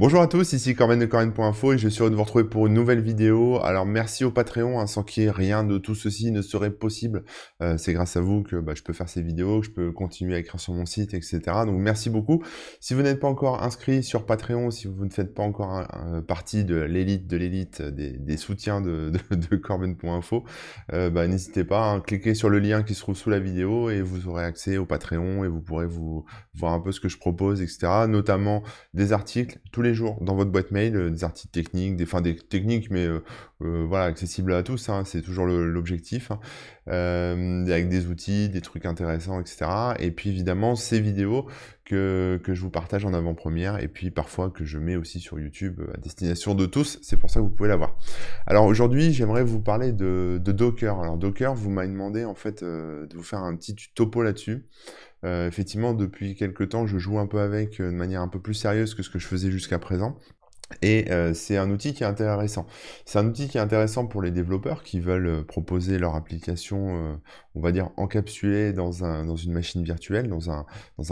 Bonjour à tous, ici Corben de Corben.info et je suis heureux de vous retrouver pour une nouvelle vidéo. Alors merci au Patreon, sans qui rien de tout ceci ne serait possible. C'est grâce à vous que je peux faire ces vidéos, que je peux continuer à écrire sur mon site, etc. Donc merci beaucoup. Si vous n'êtes pas encore inscrit sur Patreon, si vous ne faites pas encore partie de l'élite des soutiens de Corben.info, n'hésitez pas, hein, cliquez sur le lien qui se trouve sous la vidéo et vous aurez accès au Patreon et vous pourrez vous voir un peu ce que je propose, etc. Notamment des articles tous les jours dans votre boîte mail, des articles techniques, des techniques, mais voilà, accessibles à tous, hein, c'est toujours l'objectif, hein, avec des outils, des trucs intéressants, etc. Et puis évidemment, ces vidéos que je vous partage en avant-première, et puis parfois que je mets aussi sur YouTube à destination de tous, c'est pour ça que vous pouvez l'avoir. Alors aujourd'hui, j'aimerais vous parler de Docker. Alors Docker, vous m'avez demandé en fait de vous faire un petit topo là-dessus. Effectivement, depuis quelques temps, je joue un peu avec de manière un peu plus sérieuse que ce que je faisais jusqu'à présent. Et c'est un outil qui est intéressant. C'est un outil qui est intéressant pour les développeurs qui veulent proposer leur application, on va dire, encapsulée dans une machine virtuelle, dans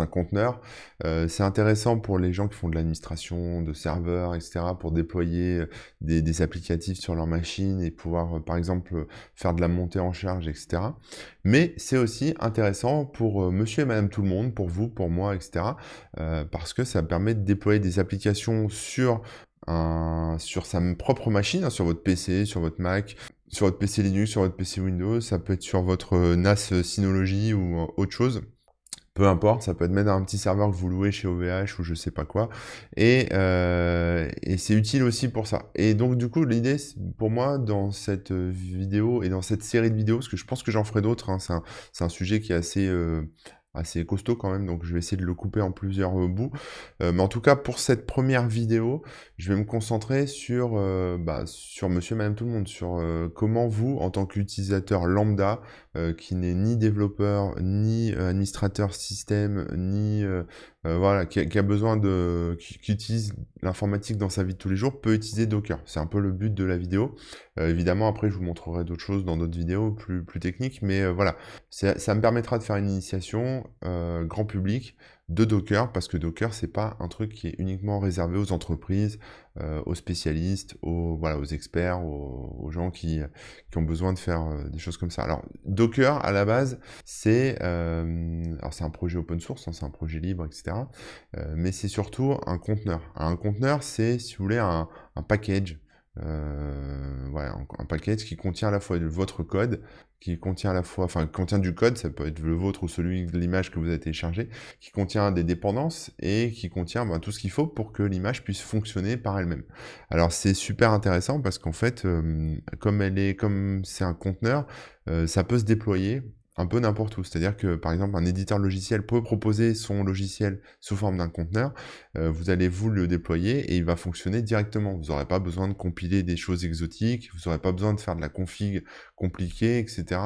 un conteneur. C'est intéressant pour les gens qui font de l'administration, de serveurs, etc., pour déployer des applicatifs sur leur machine et pouvoir, par exemple, faire de la montée en charge, etc. Mais c'est aussi intéressant pour monsieur et madame tout le monde, pour vous, pour moi, etc., parce que ça permet de déployer des applications sur sa propre machine, hein, sur votre PC, sur votre Mac, sur votre PC Linux, sur votre PC Windows, ça peut être sur votre NAS Synology ou autre chose. Peu importe, ça peut être même un petit serveur que vous louez chez OVH ou je sais pas quoi. Et c'est utile aussi pour ça. Et donc du coup, l'idée pour moi dans cette vidéo et dans cette série de vidéos, parce que je pense que j'en ferai d'autres, hein, c'est un sujet qui est assez costaud quand même, donc je vais essayer de le couper en plusieurs bouts. Mais en tout cas, pour cette première vidéo, je vais me concentrer sur monsieur, madame, tout le monde, sur comment vous, en tant qu'utilisateur lambda, qui n'est ni développeur, ni administrateur système, ni voilà, qui a besoin qui utilise l'informatique dans sa vie de tous les jours, peut utiliser Docker. C'est un peu le but de la vidéo. Évidemment, après, je vous montrerai d'autres choses dans d'autres vidéos plus techniques, mais voilà. Ça me permettra de faire une initiation grand public de Docker, parce que Docker, c'est pas un truc qui est uniquement réservé aux entreprises, aux spécialistes, voilà, aux experts, aux gens qui ont besoin de faire des choses comme ça. Alors, Docker, à la base, alors c'est un projet open source, hein, c'est un projet libre, etc. Mais c'est surtout un conteneur. Un conteneur, c'est, si vous voulez, un package. Voilà, un package qui contient à la fois votre code, qui contient du code, ça peut être le vôtre ou celui de l'image que vous avez téléchargé, qui contient des dépendances et qui contient tout ce qu'il faut pour que l'image puisse fonctionner par elle-même. Alors c'est super intéressant parce qu'en fait, comme c'est un conteneur, ça peut se déployer un peu n'importe où. C'est-à-dire que, par exemple, un éditeur logiciel peut proposer son logiciel sous forme d'un conteneur, vous allez vous le déployer et il va fonctionner directement. Vous n'aurez pas besoin de compiler des choses exotiques, vous n'aurez pas besoin de faire de la config compliquée, etc.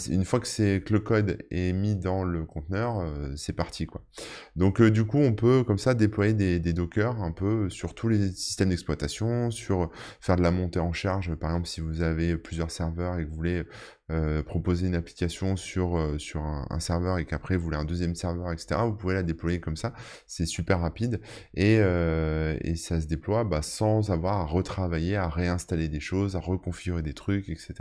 Une fois que le code est mis dans le conteneur, c'est parti, quoi. Donc du coup, on peut comme ça déployer des Docker un peu sur tous les systèmes d'exploitation, faire de la montée en charge, par exemple si vous avez plusieurs serveurs et que vous voulez proposer une application sur un serveur et qu'après vous voulez un deuxième serveur, etc. Vous pouvez la déployer comme ça, c'est super rapide et ça se déploie sans avoir à retravailler, à réinstaller des choses, à reconfigurer des trucs, etc.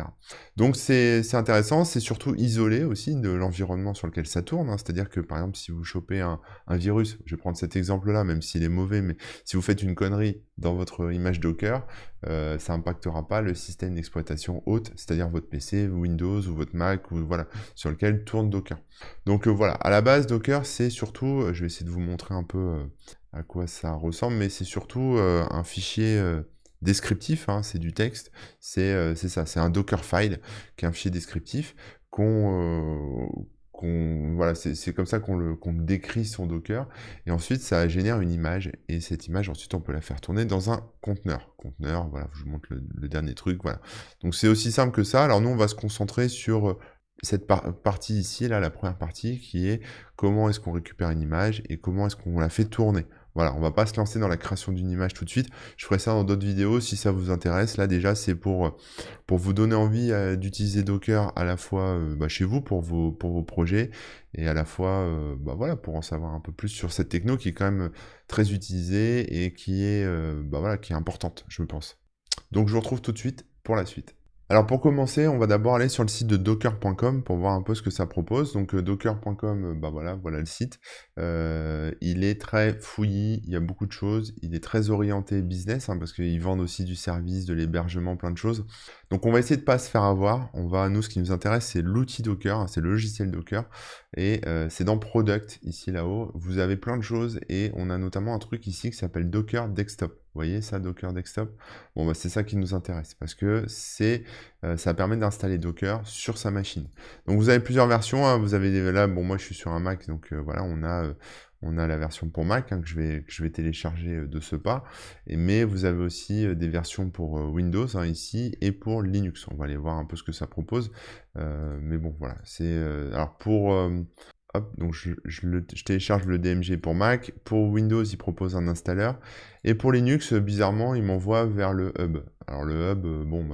Donc c'est intéressant, c'est surtout isolé aussi de l'environnement sur lequel ça tourne, hein. C'est-à-dire que par exemple si vous chopez un virus, je vais prendre cet exemple-là, même s'il est mauvais, mais si vous faites une connerie dans votre image Docker, ça impactera pas le système d'exploitation hôte, c'est-à-dire votre PC, Windows ou votre Mac, ou voilà, sur lequel tourne Docker. Donc voilà, à la base, Docker, c'est surtout, je vais essayer de vous montrer un peu à quoi ça ressemble, mais c'est surtout un fichier descriptif, hein, c'est du texte, c'est ça, c'est un Dockerfile, qui est un fichier descriptif voilà, c'est comme ça qu'on décrit son Docker, et ensuite ça génère une image, et cette image ensuite on peut la faire tourner dans un conteneur. Conteneur, voilà, je vous montre le dernier truc, voilà. Donc c'est aussi simple que ça. Alors nous on va se concentrer sur cette partie ici, là, la première partie, qui est comment est-ce qu'on récupère une image et comment est-ce qu'on la fait tourner. Voilà, on va pas se lancer dans la création d'une image tout de suite. Je ferai ça dans d'autres vidéos si ça vous intéresse. Là déjà, c'est pour vous donner envie d'utiliser Docker à la fois chez vous pour vos projets et à la fois voilà, pour en savoir un peu plus sur cette techno qui est quand même très utilisée et qui est, qui est importante, je pense. Donc je vous retrouve tout de suite pour la suite. Alors pour commencer, on va d'abord aller sur le site de docker.com pour voir un peu ce que ça propose. Donc docker.com, voilà le site. Il est très fouillis, il y a beaucoup de choses. Il est très orienté business parce qu'ils vendent aussi du service, de l'hébergement, plein de choses. Donc on va essayer de pas se faire avoir. Nous, ce qui nous intéresse, c'est l'outil Docker, c'est le logiciel Docker. Et c'est dans Product, ici là-haut. Vous avez plein de choses et on a notamment un truc ici qui s'appelle Docker Desktop. Vous voyez ça, Docker Desktop? Bon, c'est ça qui nous intéresse parce que ça permet d'installer Docker sur sa machine. Donc vous avez plusieurs versions. Vous avez là, bon, moi je suis sur un Mac, donc voilà, on a la version pour Mac que je vais télécharger de ce pas. Mais vous avez aussi des versions pour Windows ici et pour Linux. On va aller voir un peu ce que ça propose. Mais bon, voilà. Alors pour hop, donc je télécharge le DMG pour Mac. Pour Windows, il propose un installeur. Et pour Linux, bizarrement, il m'envoie vers le hub. Alors le hub,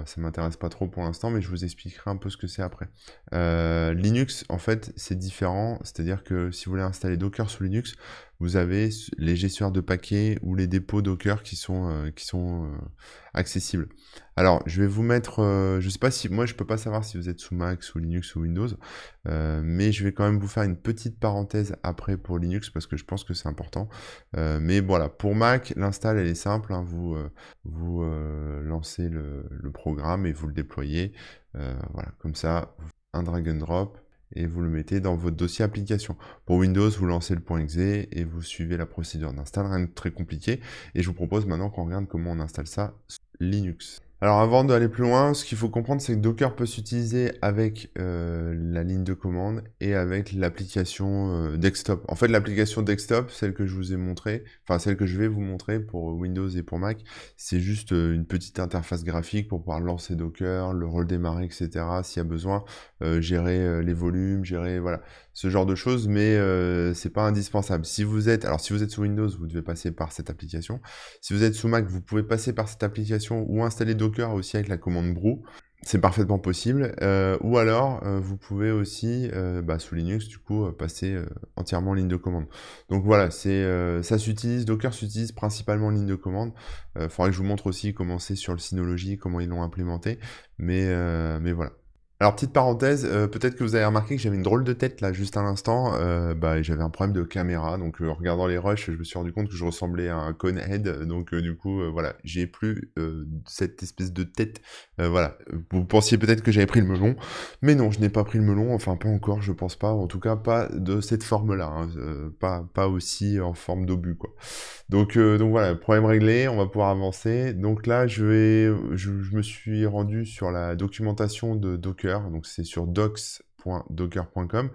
ça m'intéresse pas trop pour l'instant, mais je vous expliquerai un peu ce que c'est après. Linux, en fait, c'est différent. C'est-à-dire que si vous voulez installer Docker sous Linux, vous avez les gestionnaires de paquets ou les dépôts Docker qui sont accessibles. Alors, je vais vous mettre, je sais pas si, moi je peux pas savoir si vous êtes sous Mac, sous Linux ou Windows, mais je vais quand même vous faire une petite parenthèse après pour Linux parce que je pense que c'est important. Mais voilà, pour Mac, l'install elle est simple, vous lancez le programme et vous le déployez, voilà, comme ça, un drag and drop et vous le mettez dans votre dossier application. Pour Windows, vous lancez le .exe et vous suivez la procédure d'install, rien de très compliqué. Et je vous propose maintenant qu'on regarde comment on installe ça sur Linux. Alors avant d'aller plus loin, ce qu'il faut comprendre, c'est que Docker peut s'utiliser avec la ligne de commande et avec l'application desktop. En fait, l'application desktop, celle que je vous ai montrée, enfin celle que je vais vous montrer pour Windows et pour Mac, c'est juste une petite interface graphique pour pouvoir lancer Docker, le redémarrer, etc. s'il y a besoin, gérer les volumes, gérer voilà ce genre de choses, mais c'est pas indispensable. Si vous êtes sous Windows, vous devez passer par cette application. Si vous êtes sous Mac, vous pouvez passer par cette application ou installer Docker aussi avec la commande brew. C'est parfaitement possible. Ou alors, vous pouvez aussi, sous Linux, du coup, passer entièrement en ligne de commande. Donc voilà, ça s'utilise, Docker s'utilise principalement en ligne de commande. Faudrait que je vous montre aussi comment c'est sur le Synology, comment ils l'ont implémenté. Mais voilà. Alors, petite parenthèse, peut-être que vous avez remarqué que j'avais une drôle de tête là, juste à l'instant. J'avais un problème de caméra, donc en regardant les rushs, je me suis rendu compte que je ressemblais à un Conehead. Donc du coup, voilà, j'ai plus cette espèce de tête. Voilà, vous pensiez peut-être que j'avais pris le melon, mais non, je n'ai pas pris le melon. Enfin, pas encore, je pense pas. En tout cas, pas de cette forme-là. Pas aussi en forme d'obus, quoi. Donc voilà, problème réglé, on va pouvoir avancer. Donc là, je me suis rendu sur la documentation de Docker, donc c'est sur docs.docker.com.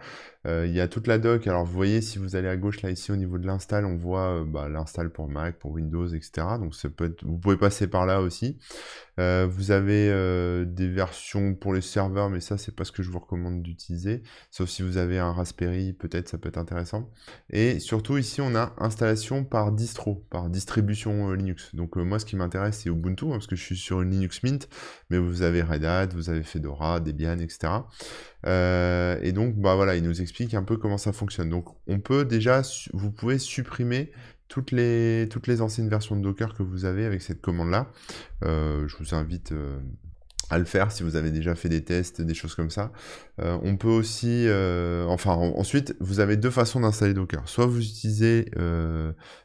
Il y a toute la doc, alors vous voyez, si vous allez à gauche là ici au niveau de l'install, on voit l'install pour Mac, pour Windows, etc. Donc vous pouvez passer par là aussi. Vous avez des versions pour les serveurs, mais ça, c'est pas ce que je vous recommande d'utiliser. Sauf si vous avez un Raspberry, peut-être ça peut être intéressant. Et surtout, ici, on a installation par distro, par distribution Linux. Donc moi, ce qui m'intéresse, c'est Ubuntu, parce que je suis sur une Linux Mint, mais vous avez Red Hat, vous avez Fedora, Debian, etc. Et donc, voilà, il nous explique un peu comment ça fonctionne. Donc, on peut déjà, vous pouvez supprimer toutes les anciennes versions de Docker que vous avez avec cette commande-là. Je vous invite à le faire si vous avez déjà fait des tests, des choses comme ça. On peut aussi... ensuite, vous avez deux façons d'installer Docker. Soit vous utilisez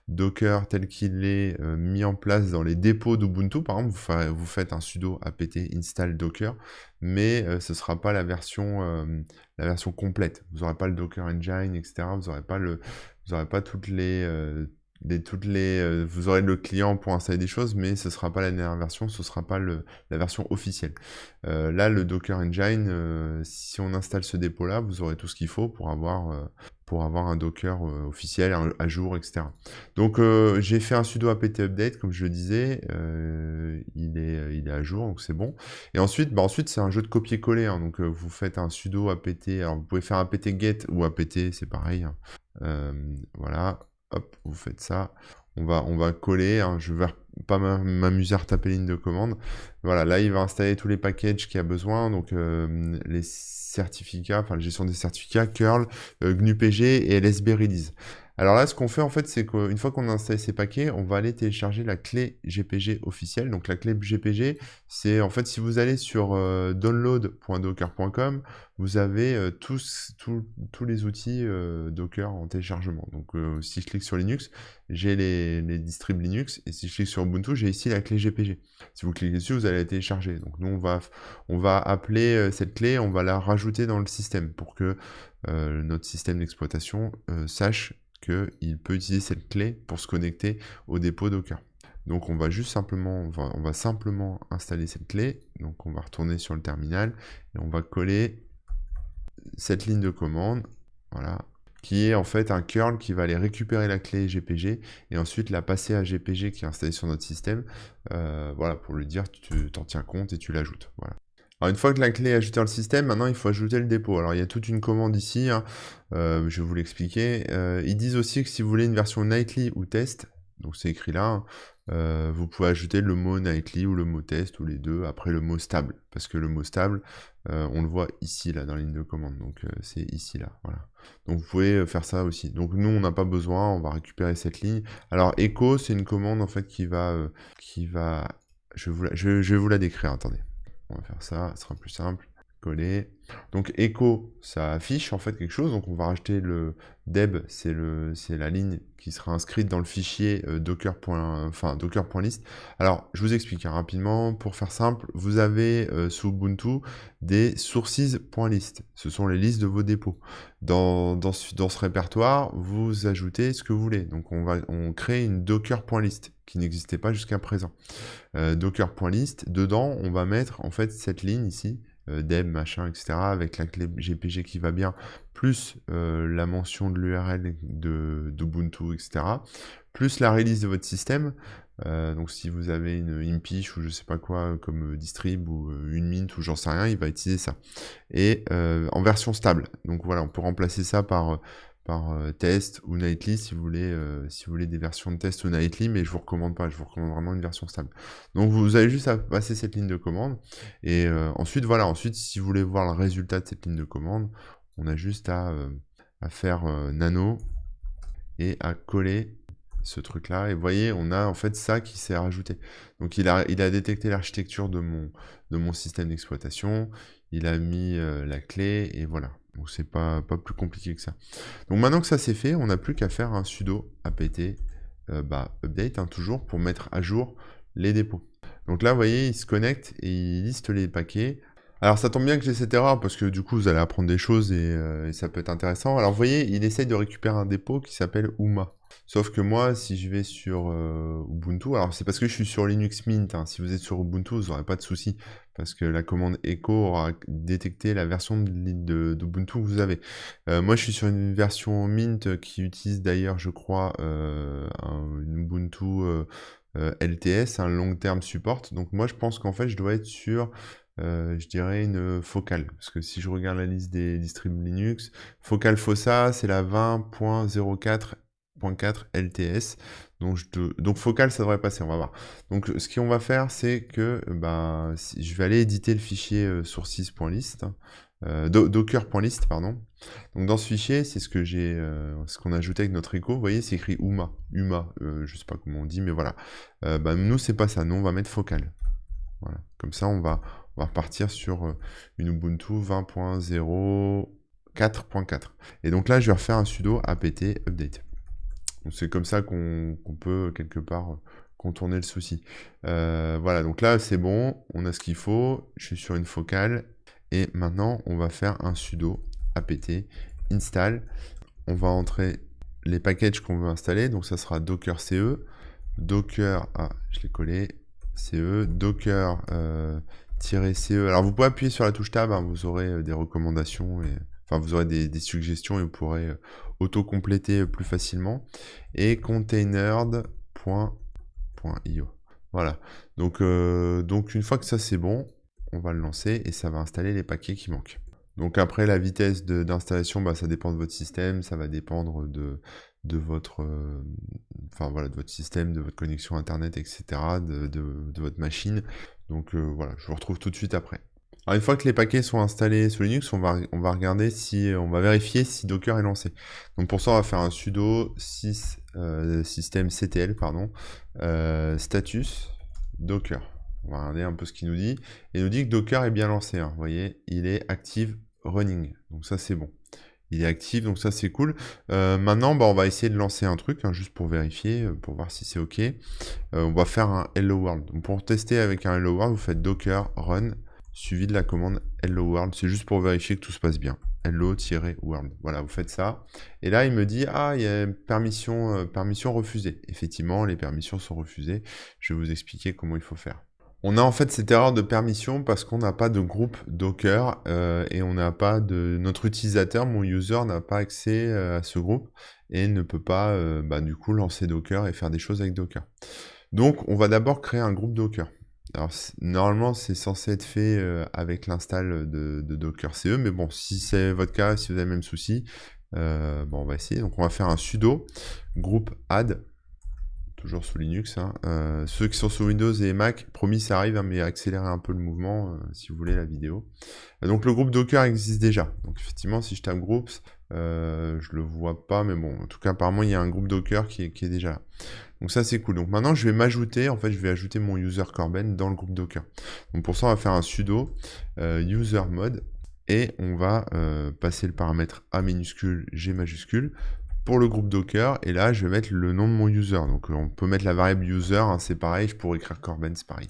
Docker tel qu'il est mis en place dans les dépôts d'Ubuntu. Par exemple, vous faites un sudo apt install Docker, mais ce ne sera pas la version complète. Vous n'aurez pas le Docker Engine, etc. Vous n'aurez pas toutes les... vous aurez le client pour installer des choses, mais ce ne sera pas la dernière version, ce ne sera pas la version officielle. Là, le Docker Engine, si on installe ce dépôt-là, vous aurez tout ce qu'il faut pour avoir un Docker officiel, à jour, etc. Donc, j'ai fait un sudo apt update, comme je le disais, il est à jour, donc c'est bon. Et ensuite, c'est un jeu de copier-coller, donc vous faites un sudo apt, alors vous pouvez faire apt get ou apt, c'est pareil. Voilà. Hop, vous faites ça. on va coller, hein, je vais pas m'amuser à retaper ligne de commande. Voilà, là, il va installer tous les packages qu'il y a besoin, donc les certificats, enfin la gestion des certificats, curl, GNU-PG et LSB release. Alors là, ce qu'on fait en fait, c'est qu'une fois qu'on a installé ces paquets, on va aller télécharger la clé GPG officielle. Donc la clé GPG, c'est en fait si vous allez sur download.docker.com, vous avez tous les outils Docker en téléchargement. Donc si je clique sur Linux, j'ai les distribs Linux, et si je clique sur Ubuntu, j'ai ici la clé GPG. Si vous cliquez dessus, vous allez la télécharger. Donc nous, on va appeler cette clé, on va la rajouter dans le système pour que notre système d'exploitation sache qu'il peut utiliser cette clé pour se connecter au dépôt Docker. Donc on va simplement installer cette clé. Donc on va retourner sur le terminal et on va coller cette ligne de commande, voilà, qui est en fait un curl qui va aller récupérer la clé GPG et ensuite la passer à GPG qui est installé sur notre système, voilà, pour lui dire tu t'en tiens compte et tu l'ajoutes, voilà. Alors une fois que la clé est ajoutée dans le système, maintenant il faut ajouter le dépôt. Alors il y a toute une commande ici, hein, je vais vous l'expliquer. Ils disent aussi que si vous voulez une version nightly ou test, donc c'est écrit là, vous pouvez ajouter le mot nightly ou le mot test ou les deux après le mot stable, parce que le mot stable, on le voit ici là dans la ligne de commande, donc c'est ici là, voilà. Donc vous pouvez faire ça aussi. Donc nous on n'a pas besoin, on va récupérer cette ligne. Alors echo, c'est une commande en fait qui va, je vais vous la décrire, attendez. On va faire ça, ce sera plus simple. Coller. Donc echo, ça affiche en fait quelque chose. Donc on va rajouter le deb, c'est la ligne qui sera inscrite dans le fichier docker.list. Alors je vous explique hein, rapidement. Pour faire simple, vous avez sous Ubuntu des sources.list. Ce sont les listes de vos dépôts. Dans ce répertoire, vous ajoutez ce que vous voulez. Donc on crée une docker.list qui n'existait pas jusqu'à présent. Docker.list, dedans on va mettre en fait cette ligne ici, deb, machin, etc. avec la clé GPG qui va bien, plus la mention de l'URL d'Ubuntu, etc. plus la release de votre système. Donc si vous avez une impish ou je sais pas quoi comme distrib ou une mint ou j'en sais rien, il va utiliser ça. Et en version stable. Donc voilà, on peut remplacer ça par test ou nightly si vous voulez des versions de test ou nightly, mais je vous recommande pas, je vous recommande vraiment une version stable. Donc vous avez juste à passer cette ligne de commande et ensuite voilà, ensuite si vous voulez voir le résultat de cette ligne de commande, on a juste à faire nano et à coller ce truc là et vous voyez on a en fait ça qui s'est rajouté. Donc il a détecté l'architecture de mon système d'exploitation, il a mis la clé et voilà. Donc c'est pas plus compliqué que ça. Donc maintenant que ça c'est fait, on n'a plus qu'à faire un sudo apt update hein, toujours pour mettre à jour les dépôts. Donc là vous voyez il se connecte et il liste les paquets. Alors ça tombe bien que j'ai cette erreur parce que du coup vous allez apprendre des choses et ça peut être intéressant. Alors vous voyez il essaye de récupérer un dépôt qui s'appelle UMA. Sauf que moi, si je vais sur Ubuntu, alors c'est parce que je suis sur Linux Mint, hein. Si vous êtes sur Ubuntu, vous n'aurez pas de souci, parce que la commande echo aura détecté la version d'Ubuntu que vous avez. Moi, je suis sur une version Mint qui utilise d'ailleurs, je crois, une Ubuntu LTS, un long term support. Donc moi, je pense qu'en fait, je dois être sur... je dirais une focale, parce que si je regarde la liste des distribs Linux, Focal Fossa, c'est la 20.04 LTS, donc Focal ça devrait passer, on va voir. Donc ce qu'on va faire c'est que je vais aller éditer le fichier sources.list, docker.list pardon. Donc dans ce fichier c'est ce qu'on a ajouté avec notre echo, vous voyez c'est écrit UMA, je sais pas comment on dit mais voilà. Nous c'est pas ça, nous on va mettre Focal. Voilà, comme ça on va repartir sur une Ubuntu 20.04.4. Et donc là je vais refaire un sudo apt update. C'est comme ça qu'on peut quelque part contourner le souci. Voilà, donc là c'est bon, on a ce qu'il faut, je suis sur une focale, et maintenant on va faire un sudo apt install. On va entrer les packages qu'on veut installer, donc ça sera docker ce, docker, je l'ai collé, ce, docker -ce. Alors vous pouvez appuyer sur la touche tab, hein, vous aurez des recommandations, enfin vous aurez des suggestions et vous pourrez auto-compléter plus facilement. Et containerd.io. Voilà. Donc une fois que ça c'est bon, on va le lancer et ça va installer les paquets qui manquent. Donc après la vitesse d'installation, ça dépend de votre système, ça va dépendre de votre, enfin voilà, de votre système, de votre connexion internet, etc., de votre machine. Donc voilà, je vous retrouve tout de suite après. Alors une fois que les paquets sont installés sous Linux, on va regarder si, on va vérifier si Docker est lancé. Donc pour ça, on va faire un sudo systemctl, pardon, status Docker. On va regarder un peu ce qu'il nous dit. Il nous dit que Docker est bien lancé, hein. Vous voyez, il est active running. Donc ça, c'est bon. Il est actif, donc ça, c'est cool. Maintenant, bah, on va essayer de lancer un truc, hein, juste pour vérifier, pour voir si c'est OK. On va faire un hello world. Donc pour tester avec un hello world, vous faites docker run suivi de la commande hello world. C'est juste pour vérifier que tout se passe bien. Hello-world. Voilà, vous faites ça. Et là, il me dit, ah, il y a permission, permission refusée. Effectivement, les permissions sont refusées. Je vais vous expliquer comment il faut faire. On a en fait cette erreur de permission parce qu'on n'a pas de groupe Docker et on n'a pas de... Notre utilisateur, mon user, n'a pas accès à ce groupe et ne peut pas, du coup, lancer Docker et faire des choses avec Docker. Donc, on va d'abord créer un groupe Docker. Alors, normalement, c'est censé être fait avec l'install de Docker CE, mais bon, si c'est votre cas, si vous avez le même souci, on va essayer. Donc, on va faire un sudo groupe add, toujours sous Linux. Hein. Ceux qui sont sous Windows et Mac, promis, ça arrive, hein, mais accélérez un peu le mouvement si vous voulez la vidéo. Donc, le groupe Docker existe déjà. Donc, effectivement, si je tape groups, je le vois pas, mais bon, en tout cas, apparemment, il y a un groupe Docker qui est déjà là. Donc ça, c'est cool. Donc maintenant, je vais m'ajouter, en fait, je vais ajouter mon user Corben dans le groupe Docker. Donc pour ça, on va faire un sudo user mode et on va passer le paramètre A minuscule, G majuscule pour le groupe Docker. Et là, je vais mettre le nom de mon user. Donc on peut mettre la variable user, hein, c'est pareil, je pourrais écrire Corben, c'est pareil.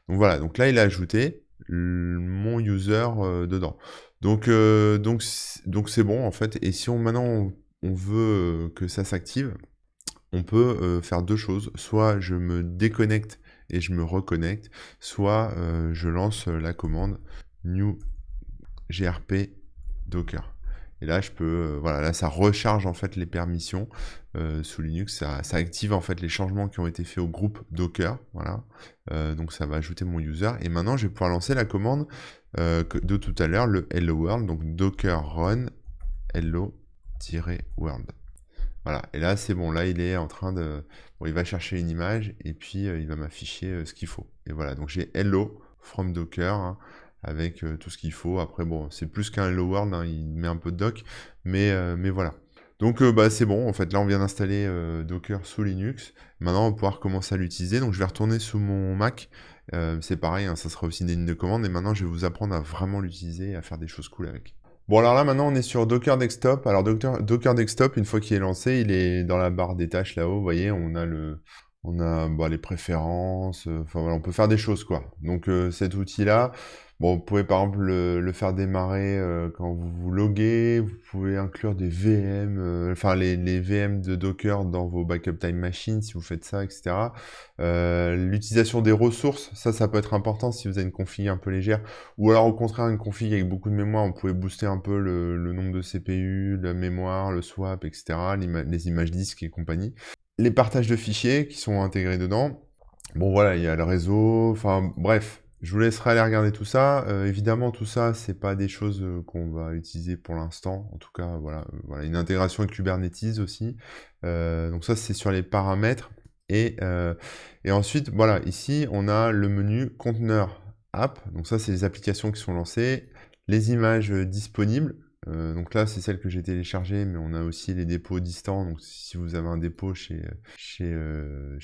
Donc voilà, donc là, il a ajouté mon user dedans. Donc c'est bon, en fait. Et si maintenant, on veut que ça s'active, on peut faire deux choses. Soit je me déconnecte et je me reconnecte, soit je lance la commande new grp docker. Et là, je peux, voilà, là, ça recharge en fait les permissions sous Linux. Ça active en fait les changements qui ont été faits au groupe Docker. Voilà. Donc, ça va ajouter mon user. Et maintenant, je vais pouvoir lancer la commande de tout à l'heure, le hello world. Donc, docker run hello-world. Voilà, et là c'est bon, là il est en train de... Bon, il va chercher une image et puis il va m'afficher ce qu'il faut. Et voilà, donc j'ai hello from Docker hein, avec tout ce qu'il faut. Après bon, c'est plus qu'un hello world, hein, il met un peu de doc, mais voilà. Donc c'est bon, en fait là on vient d'installer Docker sous Linux. Maintenant on va pouvoir commencer à l'utiliser. Donc je vais retourner sous mon Mac. C'est pareil, hein, ça sera aussi des lignes de commande. Et maintenant je vais vous apprendre à vraiment l'utiliser et à faire des choses cool avec. Bon alors là maintenant on est sur Docker Desktop. Alors Docker Desktop, une fois qu'il est lancé, il est dans la barre des tâches là-haut, vous voyez, on a les préférences, enfin voilà, on peut faire des choses quoi. Donc cet outil-là, bon, vous pouvez par exemple le faire démarrer quand vous vous loguez, vous pouvez inclure des VM, enfin les VM de Docker dans vos backup time machines si vous faites ça, etc. L'utilisation des ressources, ça peut être important si vous avez une config un peu légère, ou alors au contraire une config avec beaucoup de mémoire, vous pouvez booster un peu le nombre de CPU, la mémoire, le swap, etc., les images disques et compagnie. Les partages de fichiers qui sont intégrés dedans. Bon voilà, il y a le réseau, enfin bref, je vous laisserai aller regarder tout ça. Évidemment, tout ça, c'est pas des choses qu'on va utiliser pour l'instant. En tout cas, voilà, une intégration avec Kubernetes aussi. Donc ça, c'est sur les paramètres. Et ensuite, voilà, ici, on a le menu conteneur app. Donc ça, c'est les applications qui sont lancées. Les images disponibles. Donc là, c'est celle que j'ai téléchargée, mais on a aussi les dépôts distants. Donc si vous avez un dépôt chez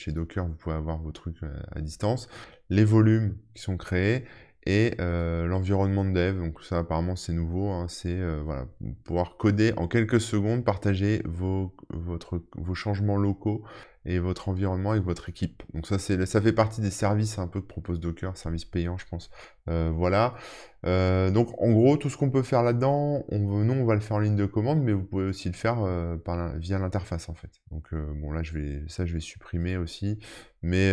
Docker, vous pouvez avoir vos trucs à distance. Les volumes qui sont créés et l'environnement de dev. Donc ça, apparemment, c'est nouveau. Hein, c'est voilà, pouvoir coder en quelques secondes, partager vos changements locaux et votre environnement avec votre équipe. Donc ça fait partie des services un peu que propose Docker, services payants, je pense. Voilà. Donc en gros, tout ce qu'on peut faire là-dedans, nous on va le faire en ligne de commande, mais vous pouvez aussi le faire via l'interface en fait. Donc bon là je vais supprimer aussi, mais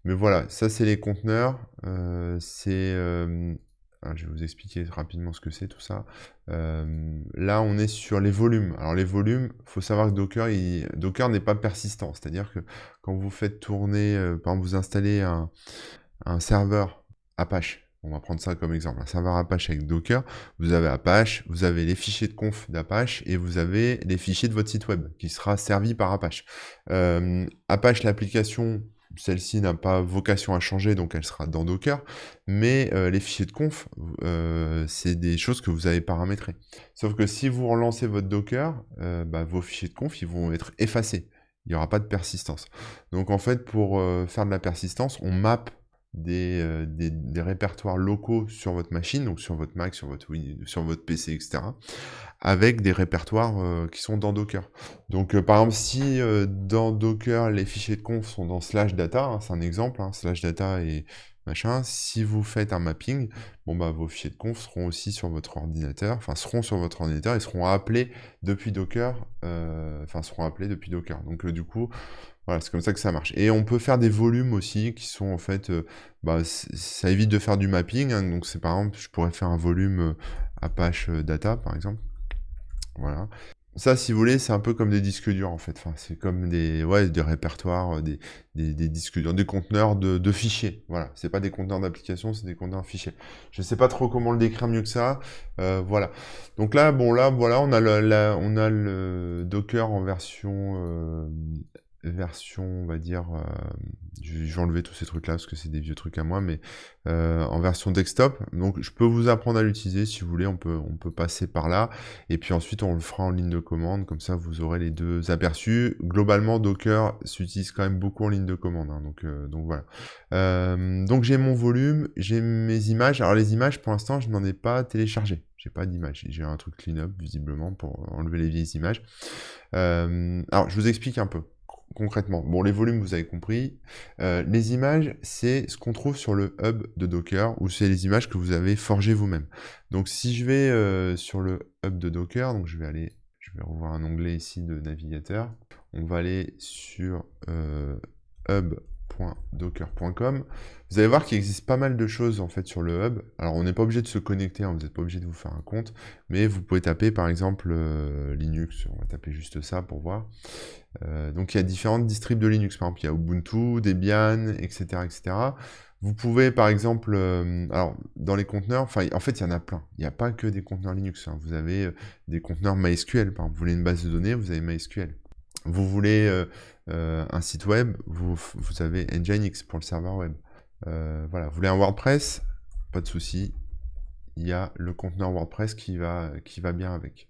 voilà, ça c'est les conteneurs, je vais vous expliquer rapidement ce que c'est tout ça. Là on est sur les volumes. Alors les volumes, il faut savoir que Docker n'est pas persistant, c'est-à-dire que quand vous faites tourner, par exemple vous installez un serveur Apache, On va prendre ça comme exemple. Un serveur Apache avec Docker, vous avez Apache, vous avez les fichiers de conf d'Apache et vous avez les fichiers de votre site web qui sera servi par Apache. Apache, l'application, celle-ci n'a pas vocation à changer, donc elle sera dans Docker, mais les fichiers de conf, c'est des choses que vous avez paramétrées. Sauf que si vous relancez votre Docker, vos fichiers de conf, ils vont être effacés. Il n'y aura pas de persistance. Donc en fait, pour faire de la persistance, on map des répertoires locaux sur votre machine, donc sur votre Mac, sur votre PC, etc., avec des répertoires qui sont dans Docker. Donc par exemple, si dans Docker, les fichiers de conf sont dans /data, hein, c'est un exemple, hein, /data et machin, si vous faites un mapping, vos fichiers de conf seront aussi sur votre ordinateur, et seront appelés depuis Docker, Donc du coup, voilà, c'est comme ça que ça marche. Et on peut faire des volumes aussi qui sont en fait, ça évite de faire du mapping, hein, donc c'est par exemple, je pourrais faire un volume Apache Data par exemple. Voilà. Ça, si vous voulez, c'est un peu comme des disques durs, en fait. Enfin, c'est comme des répertoires, des disques durs, des conteneurs de fichiers. Voilà. C'est pas des conteneurs d'applications, c'est des conteneurs de fichiers. Je sais pas trop comment le décrire mieux que ça. Voilà. Donc là, voilà, on a le Docker en version, on va dire, je vais enlever tous ces trucs-là parce que c'est des vieux trucs à moi, mais en version desktop. Donc je peux vous apprendre à l'utiliser si vous voulez, on peut passer par là, et puis ensuite on le fera en ligne de commande, comme ça vous aurez les deux aperçus. Globalement, Docker s'utilise quand même beaucoup en ligne de commande, hein, donc voilà. Donc j'ai mon volume, j'ai mes images. Alors les images, pour l'instant, je n'en ai pas téléchargé. J'ai pas d'image, j'ai un truc clean-up visiblement pour enlever les vieilles images. Alors je vous explique un peu. Concrètement, bon, les volumes, vous avez compris. Les images, c'est ce qu'on trouve sur le hub de Docker, ou c'est les images que vous avez forgées vous-même. Donc, si je vais sur le hub de Docker, donc je vais rouvrir un onglet ici de navigateur. On va aller sur hub.docker.com. Vous allez voir qu'il existe pas mal de choses en fait sur le hub. Alors, on n'est pas obligé de se connecter, hein, vous n'êtes pas obligé de vous faire un compte, mais vous pouvez taper par exemple Linux. On va taper juste ça pour voir. Donc il y a différentes distribs de Linux, par exemple il y a Ubuntu, Debian, etc. etc. Vous pouvez par exemple, alors dans les conteneurs, en fait il y en a plein, il n'y a pas que des conteneurs Linux, hein. Vous avez des conteneurs MySQL, par exemple, vous voulez une base de données, vous avez MySQL. Vous voulez un site web, vous avez Nginx pour le serveur web. Voilà, vous voulez un WordPress, pas de souci, il y a le conteneur WordPress qui va bien avec.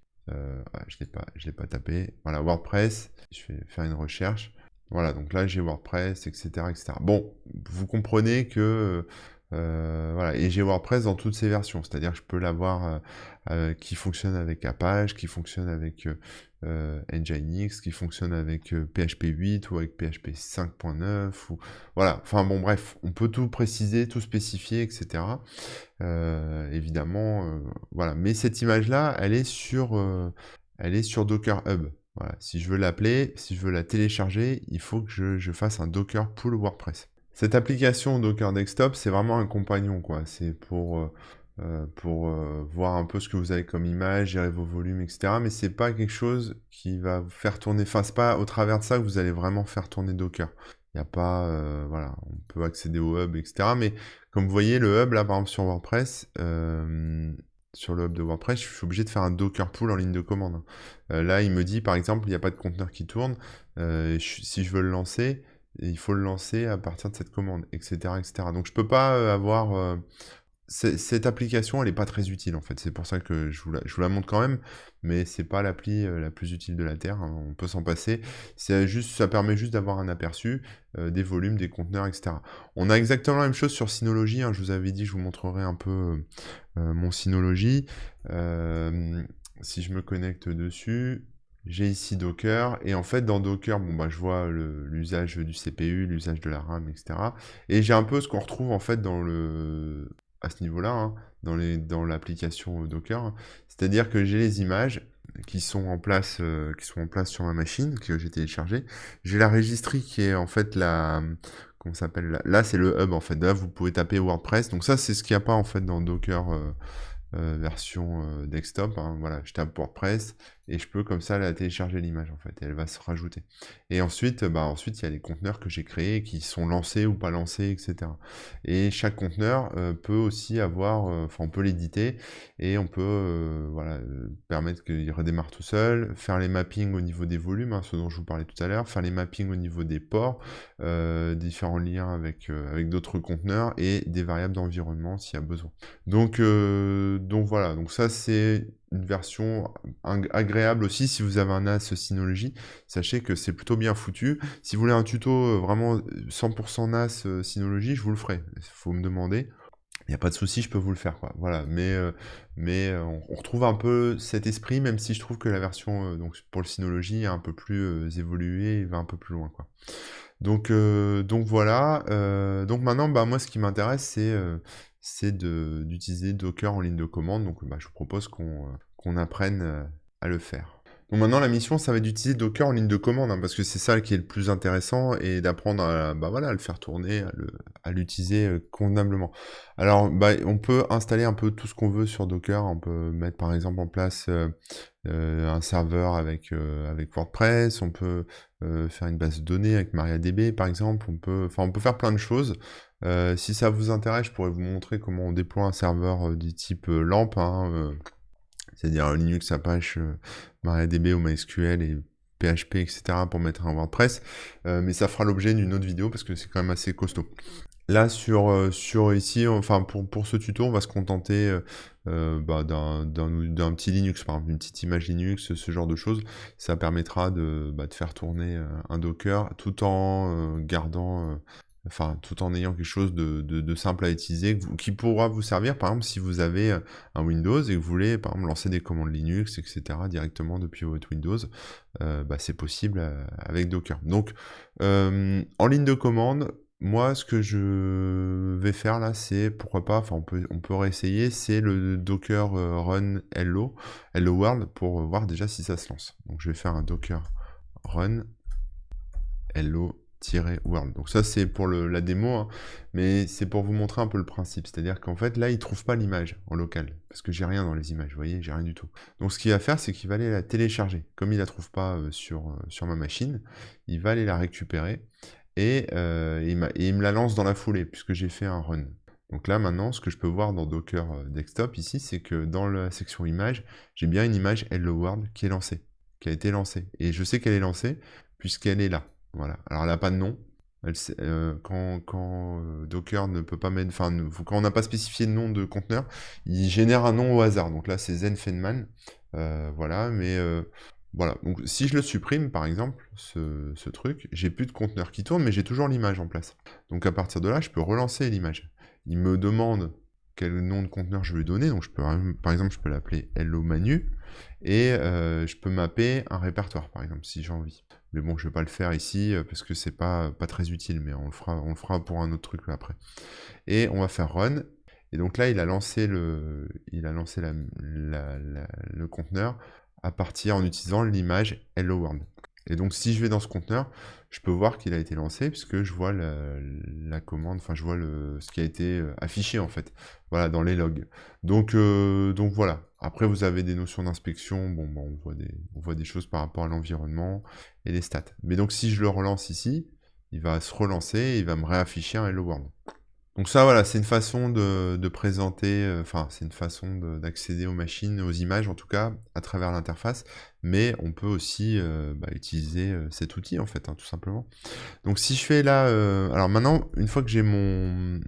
Je l'ai pas tapé. Voilà, WordPress, je vais faire une recherche. Voilà, donc là j'ai WordPress, etc., etc. Bon, vous comprenez que voilà, et j'ai WordPress dans toutes ses versions, c'est-à-dire que je peux l'avoir qui fonctionne avec Apache, qui fonctionne avec Nginx, qui fonctionne avec PHP 8 ou avec PHP 5.9, ou voilà, enfin bon bref, on peut tout préciser, tout spécifier, etc. Évidemment, voilà, mais cette image-là, elle est sur Docker Hub. Voilà. Si je veux l'appeler, si je veux la télécharger, il faut que je fasse un Docker pull WordPress. Cette application Docker Desktop, c'est vraiment un compagnon, quoi. C'est pour voir un peu ce que vous avez comme image, gérer vos volumes, etc. Mais c'est pas quelque chose qui va vous faire tourner. Enfin, c'est pas au travers de ça que vous allez vraiment faire tourner Docker. Il n'y a pas, voilà, on peut accéder au hub, etc. Mais comme vous voyez, le hub, là, par exemple, sur WordPress, sur le hub de WordPress, je suis obligé de faire un Docker pull en ligne de commande. Là, il me dit, par exemple, il n'y a pas de conteneur qui tourne. Si je veux le lancer, il faut le lancer à partir de cette commande, etc., etc. Donc, je peux pas avoir... cette application, elle n'est pas très utile, en fait. C'est pour ça que je vous la montre quand même, mais c'est pas l'appli la plus utile de la Terre, hein. On peut s'en passer. Ça permet juste d'avoir un aperçu des volumes, des conteneurs, etc. On a exactement la même chose sur Synology, hein. Je vous avais dit, je vous montrerai un peu mon Synology. Si je me connecte dessus, j'ai ici Docker, et en fait, dans Docker, je vois l'usage du CPU, l'usage de la RAM, etc. Et j'ai un peu ce qu'on retrouve, en fait, à ce niveau-là, hein, dans l'application Docker, hein. C'est-à-dire que j'ai les images qui sont en place sur ma machine, que j'ai téléchargée. J'ai la registry qui est en fait comment ça s'appelle là, c'est le hub en fait. Là, vous pouvez taper WordPress. Donc ça, c'est ce qu'il n'y a pas en fait dans Docker version desktop, hein. Voilà, je tape WordPress et je peux comme ça la télécharger l'image en fait, et elle va se rajouter. Et ensuite, ensuite il y a les conteneurs que j'ai créés qui sont lancés ou pas lancés, etc. Et chaque conteneur peut aussi avoir, enfin on peut l'éditer et on peut voilà, permettre qu'il redémarre tout seul, faire les mappings au niveau des volumes, hein, ce dont je vous parlais tout à l'heure, faire les mappings au niveau des ports, différents liens avec d'autres conteneurs et des variables d'environnement s'il y a besoin. Donc voilà, donc ça c'est une version agréable aussi si vous avez un NAS Synology. Sachez que c'est plutôt bien foutu. Si vous voulez un tuto vraiment 100% NAS Synology, je vous le ferai. Il faut me demander. Il n'y a pas de souci, je peux vous le faire, quoi. Voilà, mais on retrouve un peu cet esprit, même si je trouve que la version donc pour le Synology est un peu plus évoluée et va un peu plus loin, quoi. Donc voilà. Donc maintenant, moi, ce qui m'intéresse, c'est d'utiliser Docker en ligne de commande. Donc, je vous propose qu'on apprenne à le faire. Donc maintenant, la mission, ça va être d'utiliser Docker en ligne de commande, hein, parce que c'est ça qui est le plus intéressant, et d'apprendre à, voilà, à le faire tourner, à l'utiliser convenablement. Alors, on peut installer un peu tout ce qu'on veut sur Docker. On peut mettre, par exemple, en place un serveur avec WordPress. On peut faire une base de données avec MariaDB, par exemple. On peut faire plein de choses. Si ça vous intéresse, je pourrais vous montrer comment on déploie un serveur du type LAMP, hein, c'est-à-dire Linux, Apache, MariaDB ou MySQL et PHP, etc. pour mettre un WordPress, mais ça fera l'objet d'une autre vidéo parce que c'est quand même assez costaud. Là, sur ici, enfin pour ce tuto, on va se contenter d'un petit Linux, par exemple, une petite image Linux, ce genre de choses. Ça permettra de faire tourner un Docker tout en gardant... tout en ayant quelque chose de simple à utiliser, qui pourra vous servir, par exemple, si vous avez un Windows et que vous voulez, par exemple, lancer des commandes Linux, etc., directement depuis votre Windows, c'est possible avec Docker. Donc, en ligne de commande, moi, ce que je vais faire là, c'est, pourquoi pas, on peut réessayer, c'est le Docker run hello world, pour voir déjà si ça se lance. Donc, je vais faire un Docker run hello world. Donc ça c'est pour la démo, hein, mais c'est pour vous montrer un peu le principe. C'est-à-dire qu'en fait là il trouve pas l'image en local, parce que j'ai rien dans les images, vous voyez, j'ai rien du tout. Donc ce qu'il va faire, c'est qu'il va aller la télécharger. Comme il la trouve pas sur ma machine, il va aller la récupérer et il me la lance dans la foulée, puisque j'ai fait un run. Donc là maintenant, ce que je peux voir dans Docker Desktop ici, c'est que dans la section images, j'ai bien une image Hello World qui est lancée, qui a été lancée. Et je sais qu'elle est lancée puisqu'elle est là. Voilà. Alors elle n'a pas de nom. Quand Docker ne peut pas mettre, quand on n'a pas spécifié de nom de conteneur, il génère un nom au hasard. Donc là c'est Zenfedman. Voilà, mais voilà. Donc si je le supprime par exemple, ce truc, j'ai plus de conteneur qui tourne, mais j'ai toujours l'image en place. Donc à partir de là, je peux relancer l'image. Il me demande quel nom de conteneur je vais lui donner. Donc je peux, par exemple, je peux l'appeler Hello Manu et je peux mapper un répertoire par exemple si j'ai envie. Mais bon, je vais pas le faire ici parce que c'est pas très utile, mais on le fera pour un autre truc après. Et on va faire run. Et donc là, il a lancé le conteneur à partir en utilisant l'image Hello World. Et donc si je vais dans ce conteneur, je peux voir qu'il a été lancé puisque je vois la commande, enfin je vois ce qui a été affiché en fait, voilà, dans les logs. Donc voilà. Après vous avez des notions d'inspection, on voit des choses par rapport à l'environnement et les stats. Mais donc si je le relance ici, il va se relancer et il va me réafficher un Hello World. Donc ça, voilà, c'est une façon de présenter, c'est une façon d'accéder aux machines, aux images en tout cas, à travers l'interface, mais on peut aussi utiliser cet outil en fait, hein, tout simplement. Donc si je fais là, alors maintenant, une fois que j'ai mes